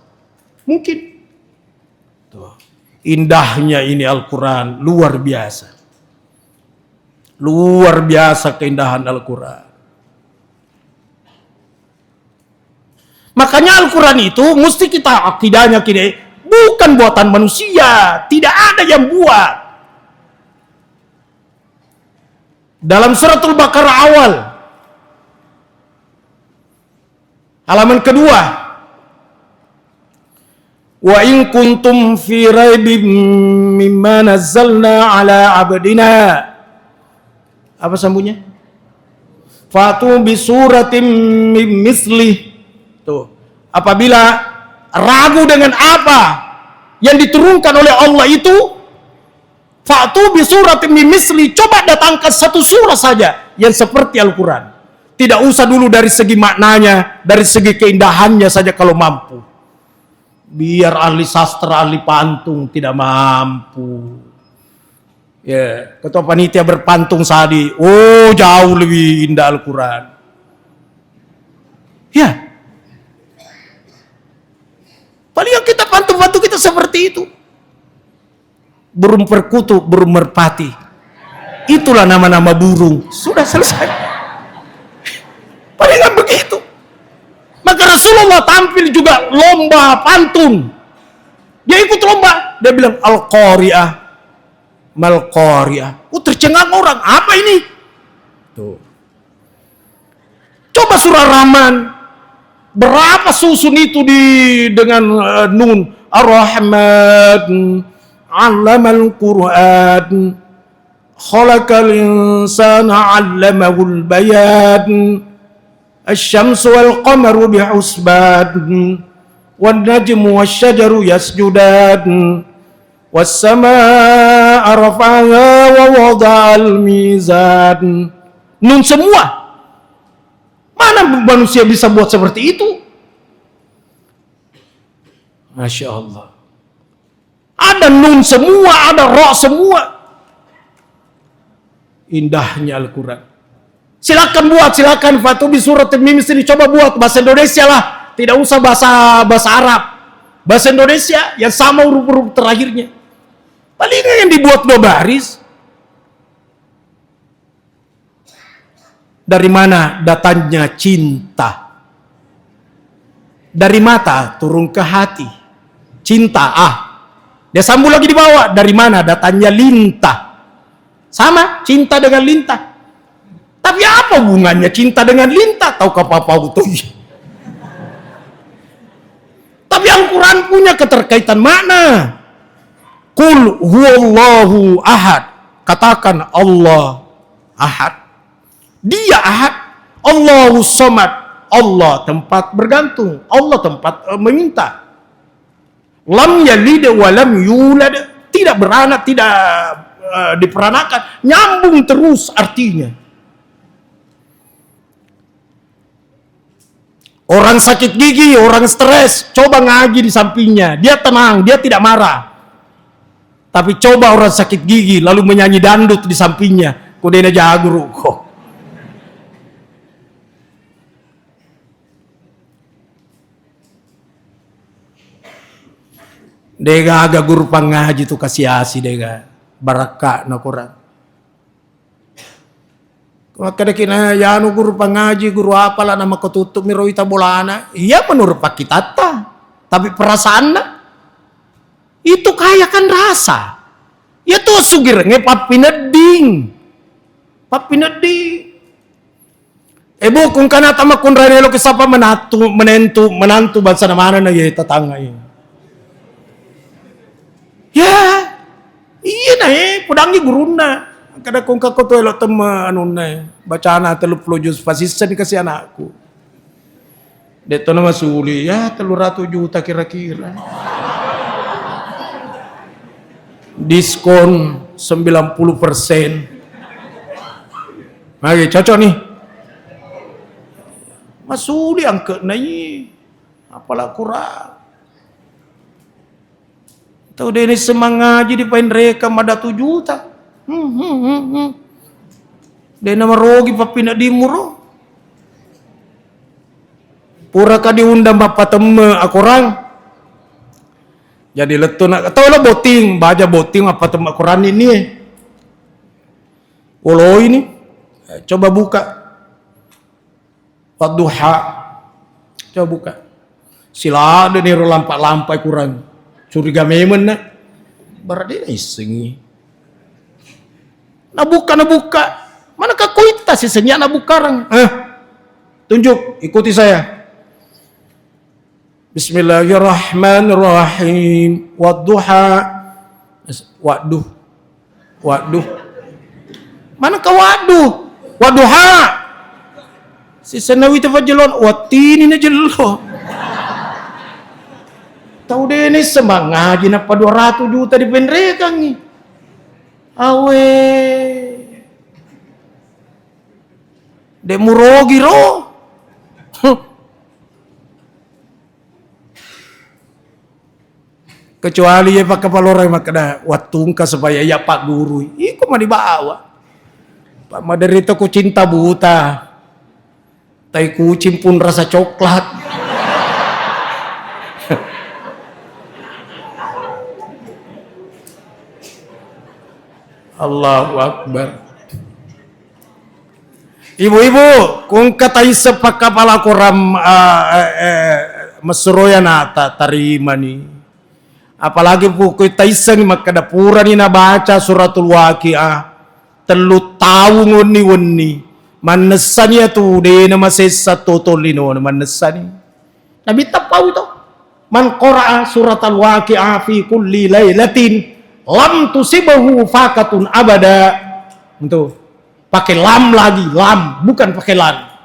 [SPEAKER 1] Mungkin. Tuh. Indahnya ini Al-Quran. Luar biasa. Luar biasa keindahan Al-Quran. Makanya Al-Quran itu mesti kita akidahnya bukan buatan manusia. Tidak ada yang buat. Dalam suratul Baqarah awal, halaman kedua, wa in kuntum fi raibim mimma nazzalna ala abdina, apa sambungnya? Fatu bi suratim min mislih. Tuh, apabila ragu dengan apa yang diturunkan oleh Allah itu, fatu bi suratim min mislih, coba datangkan satu surah saja yang seperti Al-Quran. Tidak usah dulu dari segi maknanya, dari segi keindahannya saja kalau mampu. Biar ahli sastra, ahli pantun tidak mampu. Ya, ketua panitia berpantung tadi, oh jauh lebih indah Al-Quran. Ya. Paling yang kita pantun-pantun kita seperti itu. Burung perkutut, burung merpati. Itulah nama-nama burung. Sudah selesai. Palingan begitu. Maka Rasulullah tampil juga lomba pantun. Dia ikut lomba. Dia bilang Al-Qari'ah, Mal-Qari'ah. Oh, tercengang orang. Apa ini? Tuh. Coba surah Rahman. Berapa susun itu dengan nun. Ar-Rahman, 'allamal Qur'an, khalaqal insana 'allamahul bayan. Asy-syamsu wal qamaru bihusban wan najmu wasyajaru yasjudan was samaa'a rafa'aha wa wada'al mizan. Nun semua. Mana manusia bisa buat seperti itu? Masya Allah. Ada nun semua, ada ra semua. Indahnya Al-Quran. Silakan buat, silakan Fatu di surat Al-Mim ini coba buat bahasa Indonesia lah, tidak usah bahasa Arab, bahasa Indonesia yang sama huruf-huruf terakhirnya. Paling yang dibuat 2 baris. Dari mana datangnya cinta? Dari mata turun ke hati. cinta. Dia sambung lagi di bawah, dari mana datangnya lintah. Sama, cinta dengan lintah. Tapi apa hubungannya cinta dengan lintah? Tahu apa itu? Tapi Al-Quran punya keterkaitan makna. Qul huwallahu ahad. Katakan Allah ahad. Dia ahad. Allahu somad. Allah tempat bergantung. Allah tempat meminta. Lam yalid wa lam yulad. Tidak beranak, tidak diperanakan. Nyambung terus artinya. Orang sakit gigi, orang stres, coba ngaji di sampingnya. Dia tenang, dia tidak marah. Tapi coba orang sakit gigi, lalu menyanyi dandut di sampingnya. Kudena jago kok. Dega agak guru pangaji tu kasih asi dega. Baraka na Quran. Maka kena yanu guru pangaji, guru apalah nama ketutup miroita bolana. Iya menurut pak kita tapi perasaan itu kaya kan rasa. Ya tuh sugirnya papineding. Kung kana tama kun ranelo kesapa menantu bangsa na mana na ya tetangga ini. Ya, iya na pudangi guruna. Kada kung kako to elo tema bacana 30 juz pasisen kasih anakku. Deto na masuli ya 300 juta kira-kira. Diskon 90%. Lagi cocok nih. Masuli angke nai. Apalah kurang. Tahu deh ini semangaji di pain rekam ada 7 juta. Dia nama rogi papina dimuro. Pura ka diundang bapak teme aku orang. Jadi letu nak tahu lah boting, baca boting apa teme Quran ini. Walau ini coba buka. Wadduha. Coba buka. Sila ada nih lampai Quran. Curiga memen nak. Berarti iseng. Nabuka. Manakah kuitas sisanya nabukarang? Tunjuk, ikuti saya. Bismillahirrahmanirrahim. Wadduha. Waduh. Manakah waduh? Wadduha. Sisanawi tafajjalon. Watini na jelo. Tahu deh ini semangat gina pa 200 juta di penrekang ni. Awe. Dek murogi ro. Kecuali ya pakai palora makada watungka supaya ya pak guru. Iko mah dibawa. Pak maderita ku cinta buta. Tai kucing pun rasa coklat. Allahu Akbar. Ibu-ibu, kung katay sa pagkapala ko masuroyan ata tarima ni. Apalagi po ko'y taysang magkadapura ni nabaca suratul waqi'ah. 3 taong wani. Manasan niya to, di na masesa totolino na manasan niya. Nabitapaw ito. Man qara'a suratul waqi'ah fi kulli laylatin. Lam tusibahu fakatun abada. Itu pakai lam lagi, lam bukan pakai lam.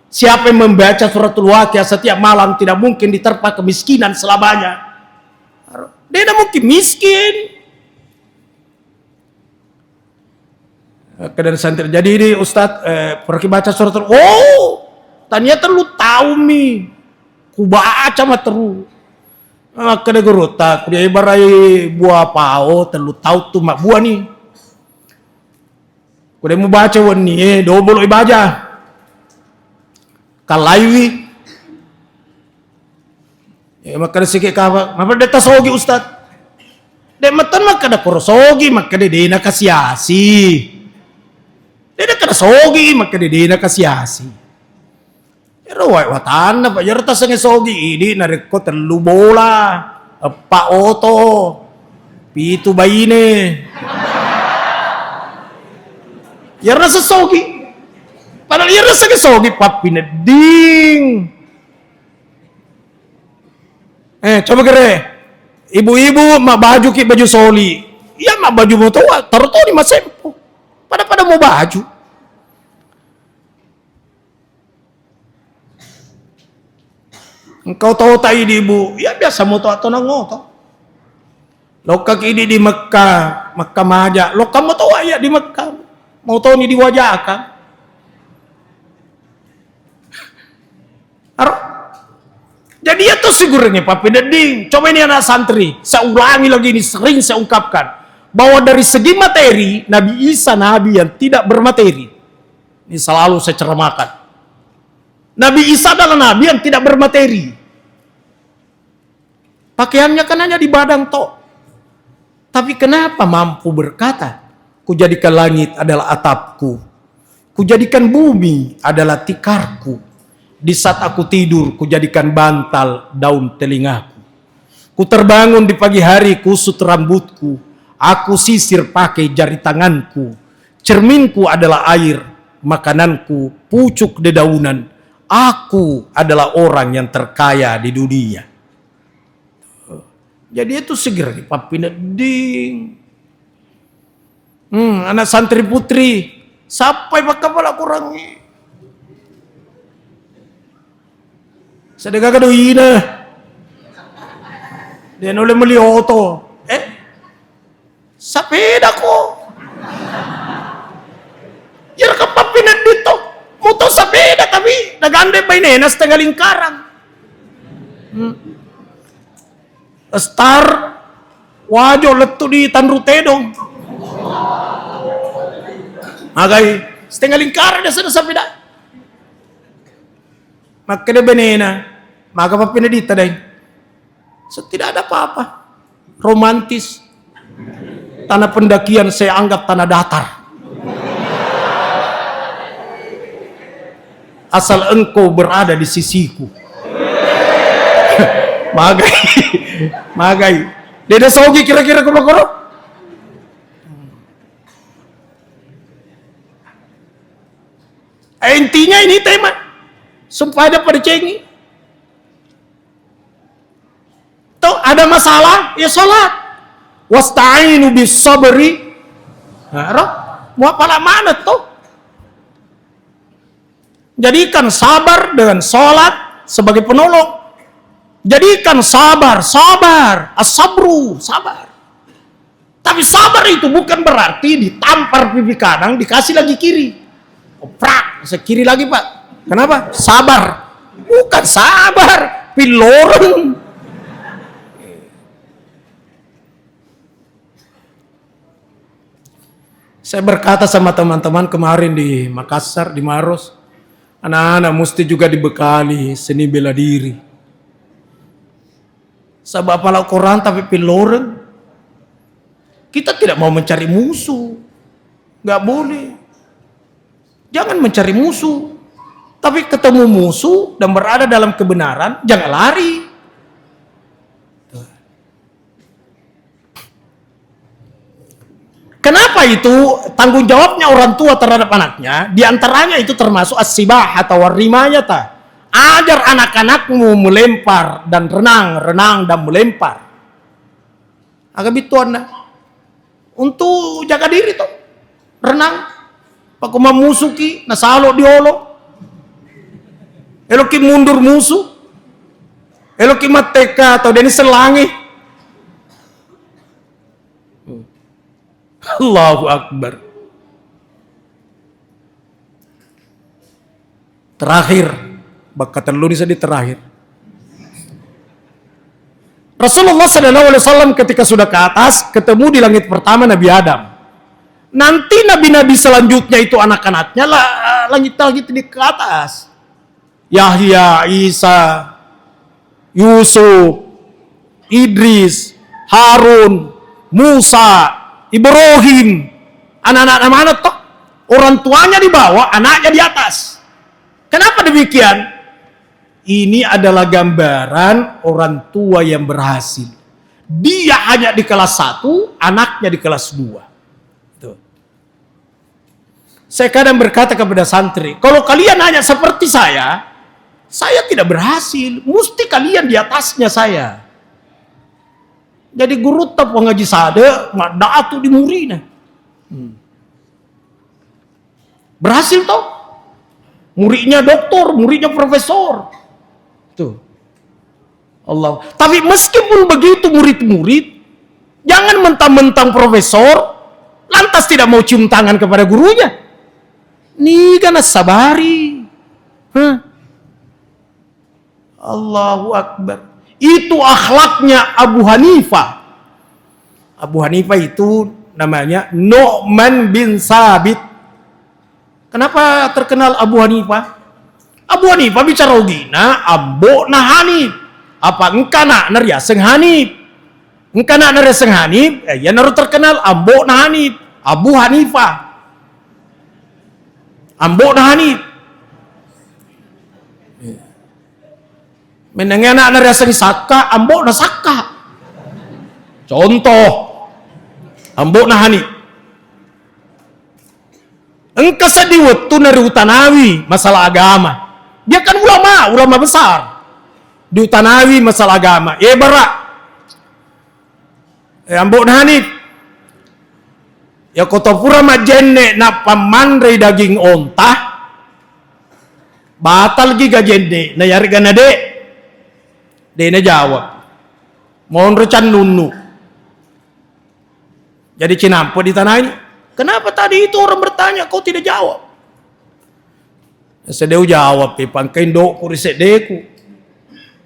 [SPEAKER 1] Siapa yang membaca suratul waqi'ah setiap malam tidak mungkin diterpa kemiskinan selamanya. Dia tidak mungkin miskin. Kedan santri jadi ini Ustaz pergi baca suratul ternyata lu tahu mi ku baca mah terus. Kada guru tak dia ibarai buah pao telu tahu tu mak buah ni. Kuda mau baca wani double ibaja. Kalaiwi. Maka sikit ka mapa deta sogi Ustaz. Dek matan maka da korosogi maka de na kasiasi. Dek kada sogi maka de na kasiasi. Pero watan na pa yarta sa sogi ini nareko telu bola. Pak Oto, pitu bayine. Yarna sesogi. Padahal yarna sesogi papine ding. Coba kere. Ibu-ibu mak baju ki baju soli. Iya mak baju mau tua, taruh di masempo. Pada mau baju. Engkau tahu tak ini ibu? Ya biasa mau tahu atau nangoto. Lokak ini di Mekah, Mekah maja. Lokak mau tahu ayat di Mekah. Mau tahu ini di wajah kan? Jadi itu sigurnya Pak Pindeding. Coba ini anak santri. Saya ulangi lagi ini, sering saya ungkapkan. Bahwa dari segi materi, Nabi Isa Nabi yang tidak bermateri. Ini selalu saya ceramakan. Nabi Isa adalah Nabi yang tidak bermateri. Pakaiannya kan hanya di badan tok. Tapi kenapa mampu berkata, kujadikan langit adalah atapku. Kujadikan bumi adalah tikarku. Di saat aku tidur, kujadikan bantal daun telingaku. Ku terbangun di pagi hari, kusut rambutku. Aku sisir pakai jari tanganku. Cerminku adalah air, makananku pucuk dedaunan. Aku adalah orang yang terkaya di dunia. Jadi itu segera Pak Pindeding. Anak santri putri, sampai kepala kurangi. Sedekah kadoina. Dia noleh meli oto. Sapeda ko. Ya Pak Pindeding to. Moto sapeda tapi nagande bay nena setengah lingkaran. Star wajo letu di Tanru Tedong. Magai setengah lingkaran dia sudah sapeda. Maka dia benena, maka Pak Pindeding tadi. So, tidak ada apa-apa. Romantis. Tanah pendakian saya anggap tanah datar. Asal engkau berada di sisiku. Magai. Dede sogi kira-kira kuro-kuro. Intinya ini tema. Sumpah ada pada cengi. Tuh ada masalah, ya sholat. Wasta'inu bis sabri. Mau apa mana tuh? Jadikan sabar dengan sholat sebagai penolong. Jadikan sabar, as-sabru, sabar. Tapi sabar itu bukan berarti ditampar pipi kanan, dikasih lagi kiri. Oprak, sekiri lagi Pak. Kenapa? Sabar. Bukan sabar, piloreng. Saya berkata sama teman-teman kemarin di Makassar, di Maros. Anak-anak mesti juga dibekali seni bela diri. Sebab hafal Quran tapi piloreng. Kita tidak mau mencari musuh. Gak boleh. Jangan mencari musuh. Tapi ketemu musuh dan berada dalam kebenaran, jangan lari. Kenapa itu tanggung jawabnya orang tua terhadap anaknya? Di antaranya itu termasuk as-sibah atau rimayata. Ajar anak-anakmu melempar dan renang dan melempar. Agak bituan untuk jaga diri tuh. Renang. Paku memusuki, nasalo diolo. Eloki mundur musuh. Eloki mateka atau deni selangi. Allahu Akbar. Terakhir, bakal terlalu di terakhir. Rasulullah SAW ketika sudah ke atas, ketemu di langit pertama Nabi Adam. Nanti nabi-nabi selanjutnya itu anak-anaknya langit-langit di ke atas. Yahya, Isa, Yusuf, Idris, Harun, Musa, Ibrahim, anak-anak mana toh? Orang tuanya di bawah, anaknya di atas. Kenapa demikian? Ini adalah gambaran orang tua yang berhasil. Dia hanya di kelas 1, anaknya di kelas 2. Tuh. Saya kadang berkata kepada santri, kalau kalian hanya seperti saya tidak berhasil. Mesti kalian di atasnya saya. Jadi guru tetap ngaji sada, da'atu di murina. Berhasil toh? Muridnya doktor, muridnya profesor. Tuh. Allah. Tapi meskipun begitu murid-murid, jangan mentang-mentang profesor, lantas tidak mau cium tangan kepada gurunya. Nih kan sabari. Allahu Akbar. Itu akhlaknya Abu Hanifah. Abu Hanifah itu namanya Nu'man bin Sabit. Kenapa terkenal Abu Hanifah? Abu Hanifah bicara gina, ambo na Hanif. Apa engkana narya seng Hanif? Engkana narya seng Hanif, ya naru terkenal ambo na Hanif. Abu Hanifah. Ambo na Hanif. Menengena narya seng Saka, ambo na Saka. Contoh, ambo na Hanif. Engka sadiwet tu nari utanawi masalah agama. Dia kan ulama besar. Di utanawi masalah agama. Barak. Ambok na Hanif. Ya kotopura majenne na pamandre daging onta. Batal gi gajenne na yarga na de. De na jawab. Mohon recan nunu. Jadi cinampo di tanah ini. Kenapa tadi itu orang bertanya kau tidak jawab? Sedeu jawab, pangkain doku riset deku.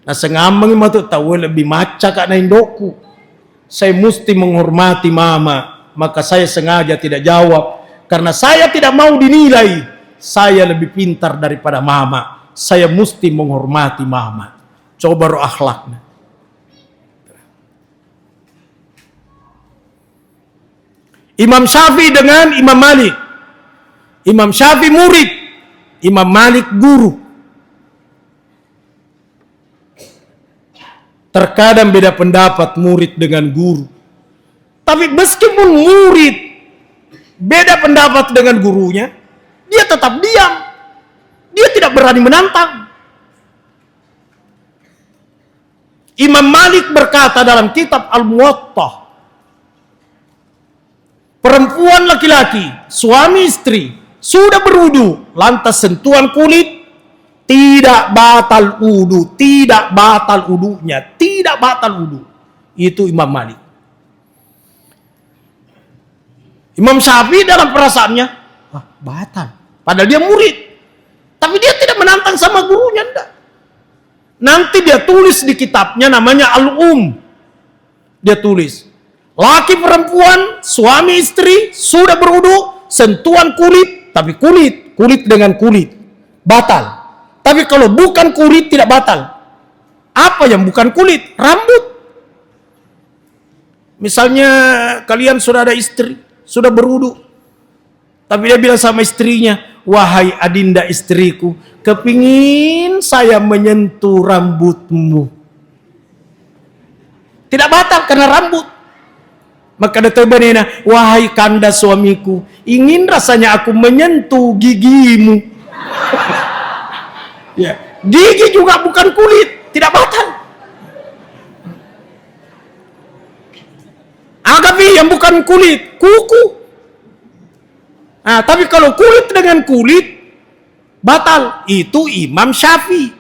[SPEAKER 1] Nah sengamang itu tahu lebih maca kak na indoku. Saya mesti menghormati mama, maka saya sengaja tidak jawab karena saya tidak mau dinilai saya lebih pintar daripada mama. Saya mesti menghormati mama. Coba roh akhlaknya. Imam Syafi'i dengan Imam Malik. Imam Syafi'i murid, Imam Malik guru. Terkadang beda pendapat murid dengan guru. Tapi meskipun murid beda pendapat dengan gurunya, dia tetap diam. Dia tidak berani menantang. Imam Malik berkata dalam kitab Al-Muwatta, perempuan laki-laki, suami istri, sudah berwudu, lantas sentuhan kulit, tidak batal wudu, tidak batal wudunya, tidak batal wudu. Itu Imam Malik. Imam Syafi'i dalam perasaannya, wah batal. Padahal dia murid. Tapi dia tidak menantang sama gurunya, enggak. Nanti dia tulis di kitabnya namanya Al-Um. Dia tulis, laki perempuan, suami istri, sudah berwudu, sentuhan kulit, tapi kulit dengan kulit, batal. Tapi kalau bukan kulit tidak batal. Apa yang bukan kulit? Rambut. Misalnya kalian sudah ada istri, sudah berwudu, tapi dia bilang sama istrinya, wahai adinda istriku, kepingin saya menyentuh rambutmu. Tidak batal karena rambut. Maka dia berkata, wahai kanda suamiku, ingin rasanya aku menyentuh gigimu. Ya, gigi juga bukan kulit, tidak batal. Agapi yang bukan kulit, kuku. Nah, tapi kalau kulit dengan kulit batal, itu Imam Syafi'i.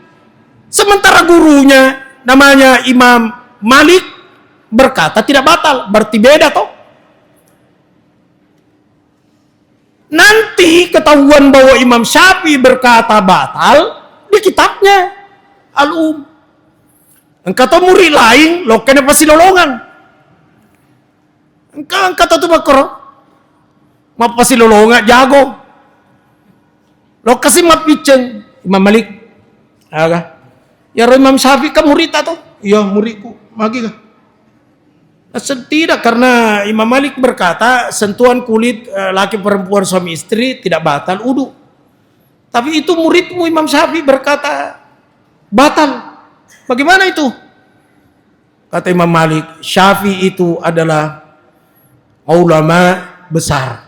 [SPEAKER 1] Sementara gurunya namanya Imam Malik berkata tidak batal, berarti beda toh. Nanti ketahuan bahwa Imam Syafi'i berkata batal di kitabnya Al-Um. Engkau tahu murid lain, lo kena pasti lolongan. Engkau tahu bakor, mau pasti lolongan jago. Lo kasih map piceng Imam Malik. Aga. Ya Imam Syafi'i kan murid atau? Iya muridku. Magi kah? Tidak, karena Imam Malik berkata sentuhan kulit laki perempuan suami istri tidak batal wudu. Tapi itu muridmu Imam Syafi'i berkata batal. Bagaimana itu? Kata Imam Malik, Syafi'i itu adalah ulama besar.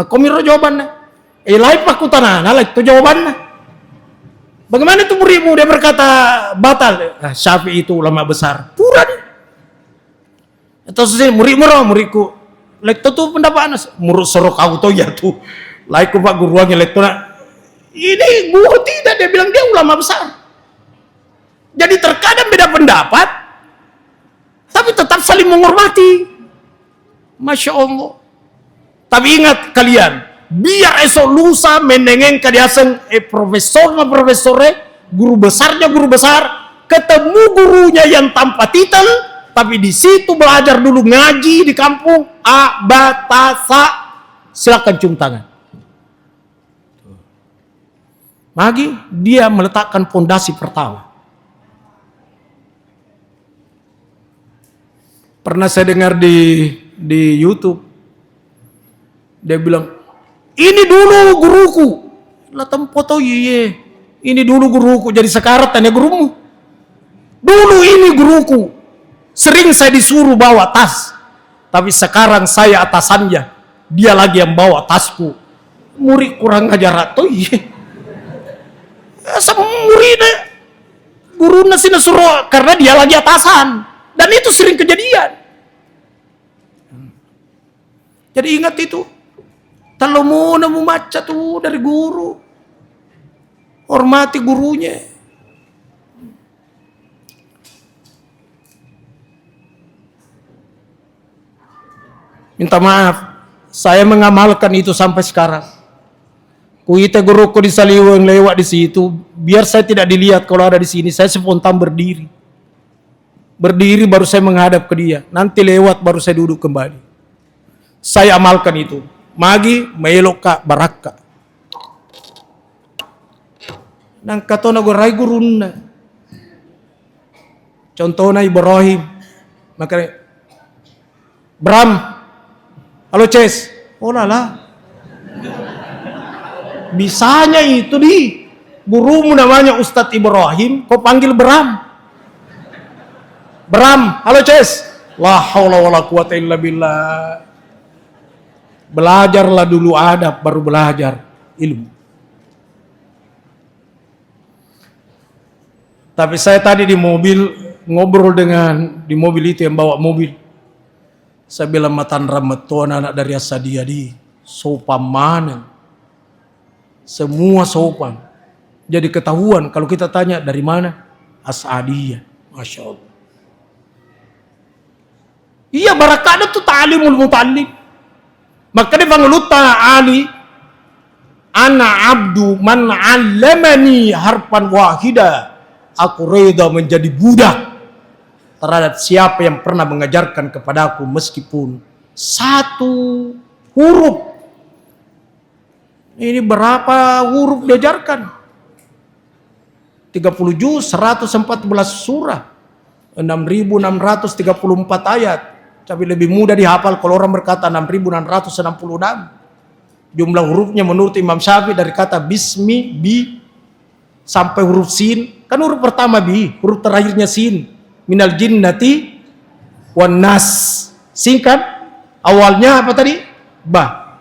[SPEAKER 1] Komiro jawabannya. Lain pak kutanana, lain itu jawabannya. Bagaimana itu muridmu dia berkata batal? Syafi'i itu ulama besar. Pura dia. Atau sih muridku. Lain itu pendapat murid sorok auto ya tuh. Lain ku pak guruannya lain itu. Ini guru tidak, dia bilang dia ulama besar. Jadi terkadang beda pendapat, tapi tetap saling menghormati. Masya Allah. Tapi ingat kalian, biar esok lusa mendengen kadiaseng profesornya, guru besar, ketemu gurunya yang tanpa titel, tapi di situ belajar dulu ngaji di kampung, abatasa, silakan cium tangan. Magi dia meletakkan pondasi pertama. Pernah saya dengar di YouTube, dia bilang, ini dulu guruku. Lah tempoto iye. Ini dulu guruku, jadi sekarang tanya gurumu. Dulu ini guruku. Sering saya disuruh bawa tas. Tapi sekarang saya atasannya. Dia lagi yang bawa tasku. Murid kurang ajar atau iye. Sama muridnya. Guru nasi suruh karena dia lagi atasan. Dan itu sering kejadian. Jadi ingat itu. Kalau mau membaca tuh dari guru. Hormati gurunya. Minta maaf. Saya mengamalkan itu sampai sekarang. Kuita guruku di Saliweng lewat di situ. Biar saya tidak dilihat kalau ada di sini. Saya spontan berdiri. Berdiri baru saya menghadap ke dia. Nanti lewat baru saya duduk kembali. Saya amalkan itu. Magi melok ka baraka. Nang katona gorai gurunna. Contohnya Ibrahim. Makanya Bram. Halo Ces. Oh lala. Bisanya itu di gurumu namanya Ustadz Ibrahim, kau panggil Bram. Bram, halo Ces. La haula wala quwata illa billah. Belajarlah dulu adab, baru belajar ilmu. Tapi saya tadi di mobil ngobrol di mobil itu yang bawa mobil. Saya bilang matan rametuan anak dari Asadia di sopan mana? Semua sopan. Jadi ketahuan kalau kita tanya dari mana? Asadia. Masya Allah. Iya barakada tuh ta'limul muta'allim. Maka dia panggil Ali, ana abdu man 'allamani harfan wahida. Aku reda menjadi budak terhadap siapa yang pernah mengajarkan kepadaku meskipun satu huruf. Ini berapa huruf diajarkan? 30 juz, 114 surah, 6.634 ayat. Tapi lebih mudah dihafal kalau orang berkata 6.666. Jumlah hurufnya menurut Imam Syafi'i dari kata bismi, bi, sampai huruf sin. Kan huruf pertama bi, huruf terakhirnya sin. Minal jinnati wan nas. Singkat, awalnya apa tadi? Ba.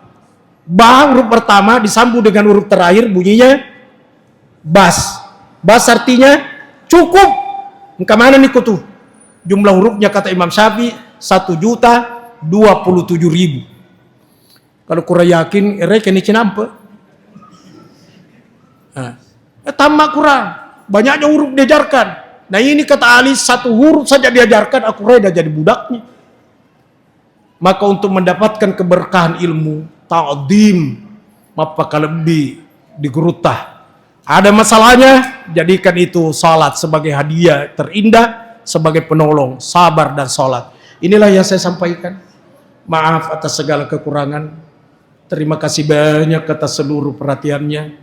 [SPEAKER 1] Ba huruf pertama disambung dengan huruf terakhir bunyinya bas. Bas artinya cukup. Kemana nih kutu? Jumlah hurufnya kata Imam Syafi'i 1.027.000. Kalau kurang yakin, reken ini nampak. Tambah kurang, banyaknya huruf diajarkan. Nah ini kata Ali, satu huruf saja diajarkan, aku reda jadi budaknya. Maka untuk mendapatkan keberkahan ilmu, ta'zim, apakah lebih digerutah. Ada masalahnya, jadikan itu salat sebagai hadiah terindah, sebagai penolong, sabar dan salat. Inilah yang saya sampaikan. Maaf atas segala kekurangan. Terima kasih banyak atas seluruh perhatiannya.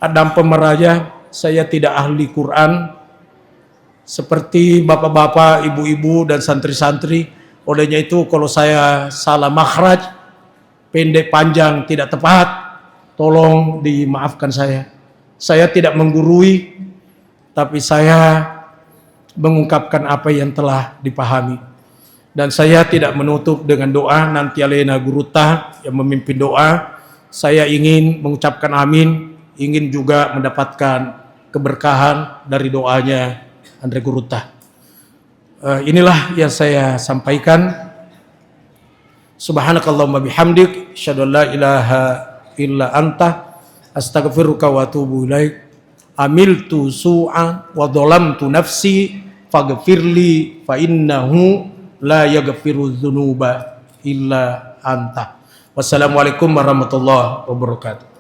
[SPEAKER 1] Adam Pemeraja, saya tidak ahli Quran. Seperti bapak-bapak, ibu-ibu, dan santri-santri. Olehnya itu kalau saya salah makhraj, pendek panjang tidak tepat, tolong dimaafkan saya. Saya tidak menggurui, tapi saya mengungkapkan apa yang telah dipahami. Dan saya tidak menutup dengan doa. Nanti Alena Guruta yang memimpin doa. Saya ingin mengucapkan amin, ingin juga mendapatkan keberkahan dari doanya Andre Guruta. Inilah yang saya sampaikan. Subhanakallahumma bihamdik, asyhadu an la ilaha illa anta, astaghfiruka wa atubu ilaik. Amiltu su'an wa dhalamtu nafsi faghfirli fa innahu la yaghfiru dzunuba illa anta. Wassalamualaikum warahmatullahi wabarakatuh.